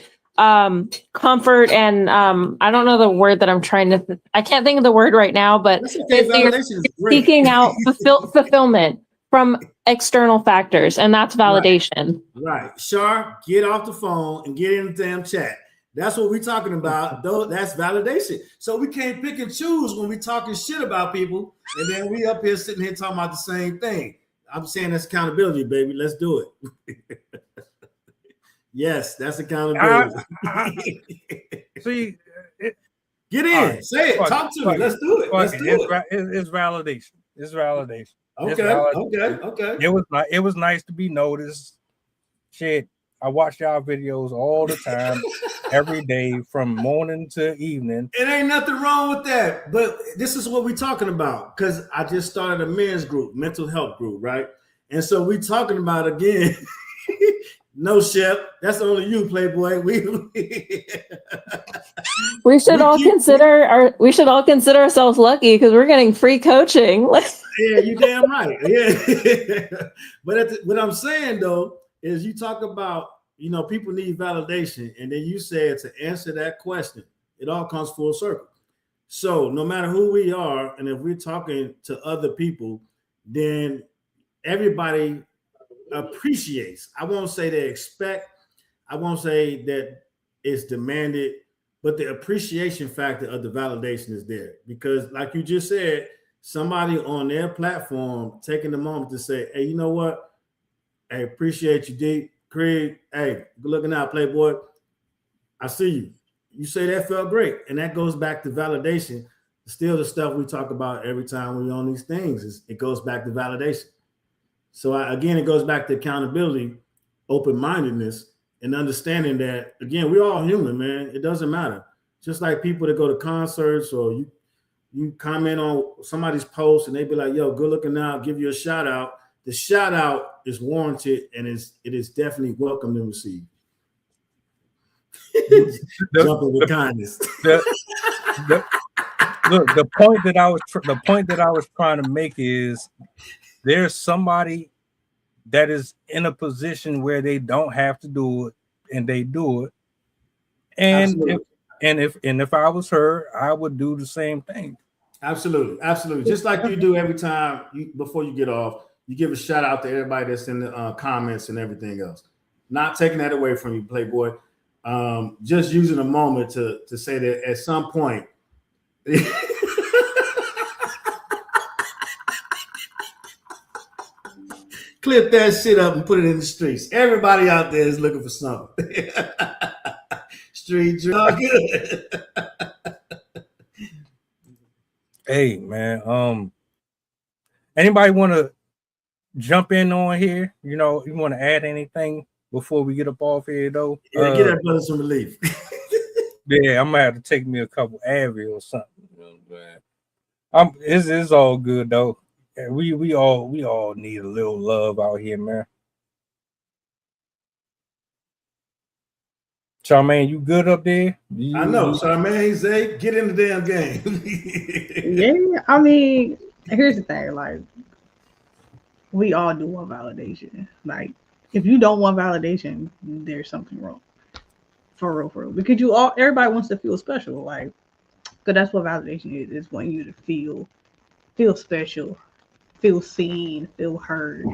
comfort and I don't know the word that I'm trying to I can't think of the word right now, but you're seeking out fulfillment from external factors, and that's validation. Right. Shar, get off the phone and get in the damn chat. That's what we're talking about. Though that's validation. So we can't pick and choose when we're talking shit about people, and then we up here sitting here talking about the same thing. I'm saying that's accountability, baby. Let's do it. Yes, that's accountability. See, get in, say it, talk to me. Let's do it. Let's do it. It's validation. It's validation. Okay. It was nice to be noticed. Shit, I watch y'all videos all the time, every day from morning to evening. It ain't nothing wrong with that, but this is what we're talking about, because I just started a men's group, mental health group, right? And so we talking about again. No, Shep, that's only you, Playboy. We should all consider ourselves lucky because we're getting free coaching. Yeah, you damn right. Yeah, but what I'm saying though is you talk about, you know, people need validation, and then you said to answer that question, it all comes full circle. So no matter who we are, and if we're talking to other people, then everybody appreciates. I won't say they expect, I won't say that it's demanded, but the appreciation factor of the validation is there. Because, like you just said, somebody on their platform taking the moment to say, hey, you know what? Hey, appreciate you, D. Craig. Hey, good looking out, Playboy. I see you. You say that felt great. And that goes back to validation. Still the stuff we talk about every time we're on these things. It goes back to validation. So again, it goes back to accountability, open-mindedness, and understanding that, again, we're all human, man. It doesn't matter. Just like people that go to concerts, or you comment on somebody's post and they be like, yo, good looking out, give you a shout out. The shout out is warranted, and it is definitely welcomed and received. Jumping with kindness. Look, the point that I was trying to make is there's somebody that is in a position where they don't have to do it, and they do it. And if I was her, I would do the same thing. Absolutely. Just like you do every time before you get off, you give a shout out to everybody that's in the comments and everything else. Not taking that away from you, Playboy. Just using a moment to say that at some point. Clip that shit up and put it in the streets. Everybody out there is looking for something. Street drug. Hey, man. Anybody want to jump in on here? You know, you want to add anything before we get up off here, though? Yeah, get that brother some relief. Yeah, I'm gonna have to take me a couple Advil or something. It's all good though. We all need a little love out here, man. Charmaine, you good up there? I know, Charmaine, Zay, get in the damn game. Yeah, I mean, here's the thing, like, we all do want validation. Like, if you don't want validation, there's something wrong. For real. Because everybody wants to feel special, like, because that's what validation is. It's wanting you to feel special, feel seen, feel heard.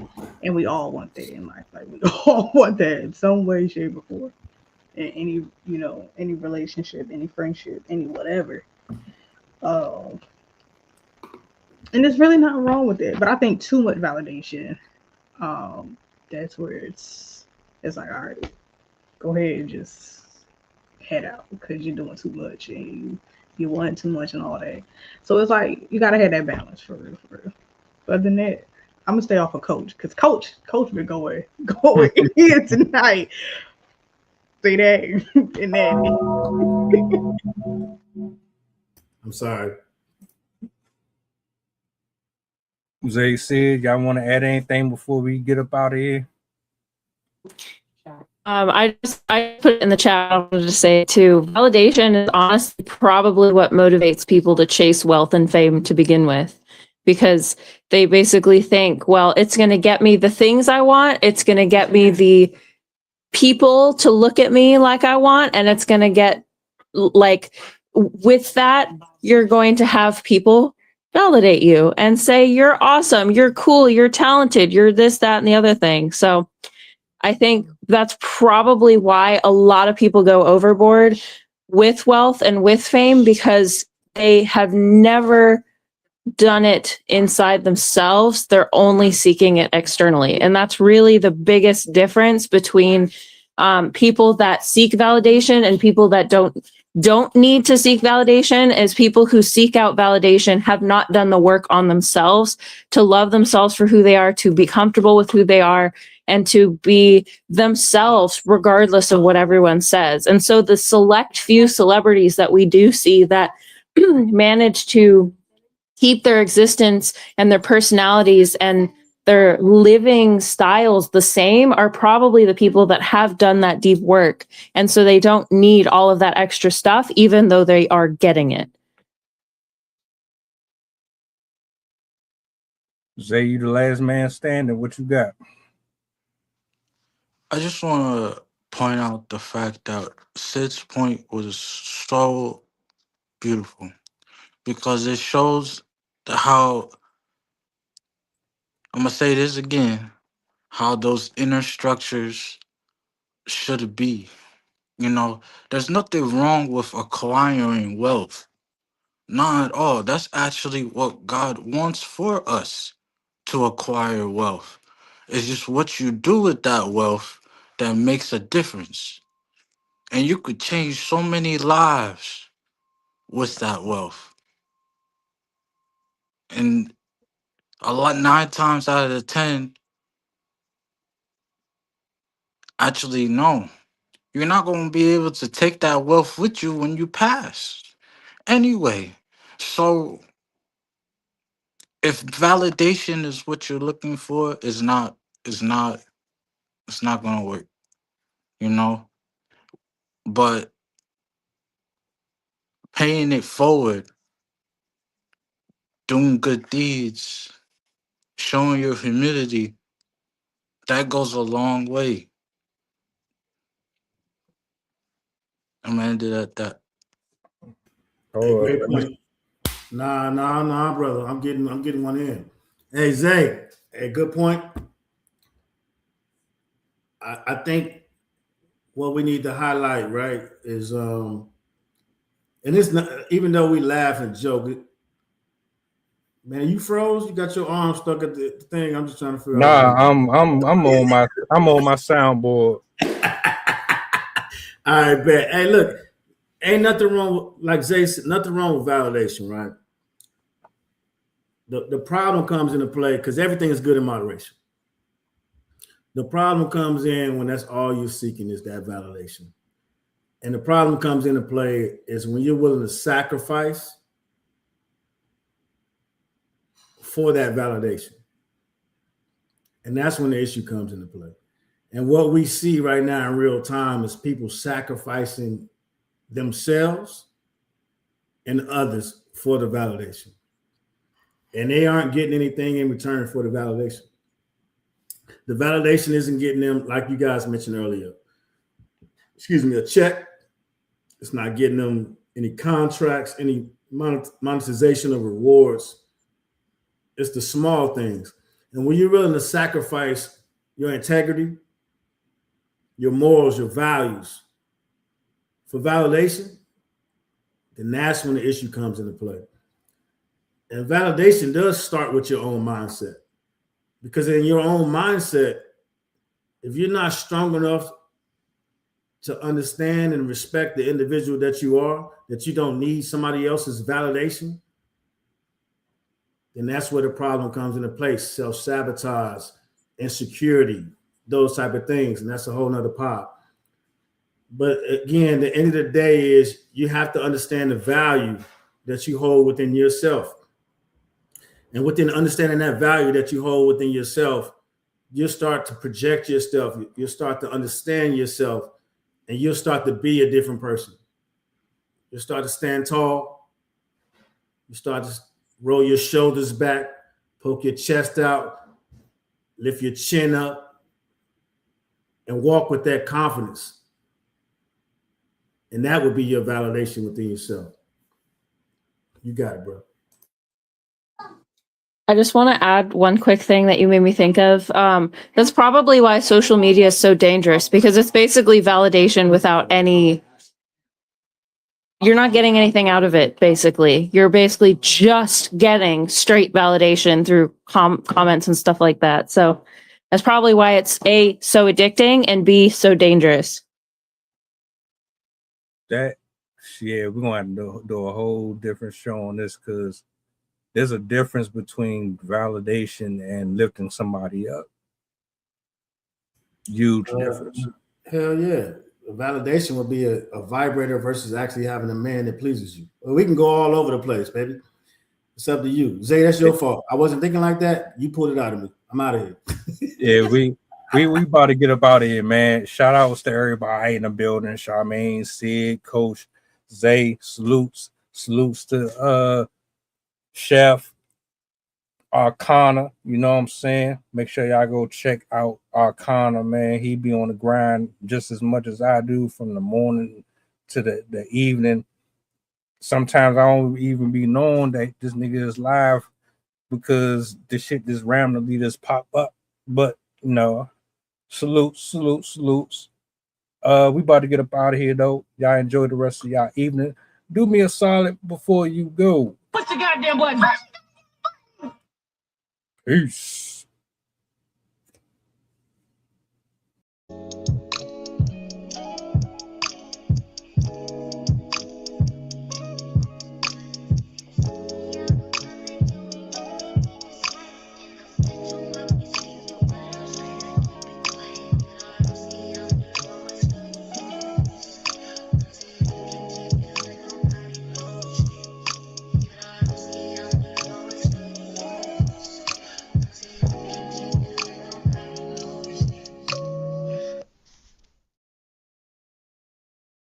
And we all want that in life. Like, we all want that in some way, shape, or form. In any relationship, any friendship, any whatever. And there's really nothing wrong with it. But I think too much validation, that's where it's like, all right, go ahead and just head out because you're doing too much and you want too much and all that. So it's like you gotta have that balance for real. But other than that, I'm gonna stay off of Coach because Coach been going in tonight. See that and that. I'm sorry. Zay said, y'all want to add anything before we get up out of here? I put it in the chat. I wanted to say too, validation is honestly probably what motivates people to chase wealth and fame to begin with, because they basically think, well, it's going to get me the things I want. It's going to get me the people to look at me like I want. And it's going to get like, with that, you're going to have people validate you and say, you're awesome, you're cool, you're talented, you're this, that, and the other thing. So I think that's probably why a lot of people go overboard with wealth and with fame, because they have never done it inside themselves. They're only seeking it externally. And that's really the biggest difference between people that seek validation and people that don't need to seek validation. Is people who seek out validation have not done the work on themselves to love themselves for who they are, to be comfortable with who they are, and to be themselves regardless of what everyone says. And so the select few celebrities that we do see that manage to keep their existence and their personalities and their living styles the same are probably the people that have done that deep work. And so they don't need all of that extra stuff, even though they are getting it. Zay, you the last man standing. What you got? I just want to point out the fact that Sid's point was so beautiful. because it shows how, I'm gonna say this again, how those inner structures should be. You know, there's nothing wrong with acquiring wealth. Not at all. That's actually what God wants for us, to acquire wealth. It's just what you do with that wealth that makes a difference. And you could change so many lives with that wealth. And a lot, 9 times out of the 10, actually, no. You're not going to be able to take that wealth with you when you pass. Anyway, so if validation is what you're looking for, is not it's not gonna work, you know. But paying it forward, doing good deeds, showing your humility, that goes a long way. I'm gonna end it at that. Hey, Oh, great point. Nah, brother. I'm getting one in. Hey, Zay. Hey, good point. I think what we need to highlight, right, is and it's not, even though we laugh and joke, man, you froze. You got your arm stuck at the thing. I'm just trying to figure out nah, what's going I'm on my soundboard. All right, bet. Hey, look, ain't nothing wrong with, like Zay said, nothing wrong with validation, right? The problem comes into play because everything is good in moderation. The problem comes in when that's all you're seeking is that validation. And the problem comes into play is when you're willing to sacrifice for that validation. And that's when the issue comes into play. And what we see right now in real time is people sacrificing themselves and others for the validation. And they aren't getting anything in return for the validation. The validation isn't getting them, like you guys mentioned earlier, a check. It's not getting them any contracts, any monetization of rewards. It's the small things. And when you're willing to sacrifice your integrity, your morals, your values for validation, then that's when the issue comes into play. And validation does start with your own mindset. Because in your own mindset, if you're not strong enough to understand and respect the individual that you are, that you don't need somebody else's validation, then that's where the problem comes into place. Self-sabotage, insecurity, those type of things. And that's a whole nother pot. But again, the end of the day is you have to understand the value that you hold within yourself. And within understanding that value that you hold within yourself, you'll start to project yourself. You'll start to understand yourself, and you'll start to be a different person. You'll start to stand tall. You start to roll your shoulders back, poke your chest out, lift your chin up, and walk with that confidence. And that would be your validation within yourself. You got it, bro. I just want to add one quick thing that you made me think of. That's probably why social media is so dangerous, because it's basically validation without any. You're not getting anything out of it, basically. You're basically just getting straight validation through comments and stuff like that. So that's probably why it's A, so addicting, and B, so dangerous. That, yeah, we're gonna have to do a whole different show on this because there's a difference between validation and lifting somebody up. Huge difference. Hell yeah. Validation would be a vibrator versus actually having a man that pleases you. Well, we can go all over the place, baby. It's up to you. Zay, that's your fault. I wasn't thinking like that. You pulled it out of me. I'm out of here. Yeah, we about to get up out of here, man. Shout outs to everybody in the building. Charmaine, Sid, Coach, Zay, salutes to Chef Arcana. You know what I'm saying? Make sure y'all go check out Arcana, man. He be on the grind just as much as I do from the morning to the evening. sometimes I don't even be knowing that this nigga is live because the shit just randomly just pop up. But salutes. We about to get up out of here though. Y'all enjoy the rest of y'all evening. Do me a solid before you go. What's the goddamn button? Peace.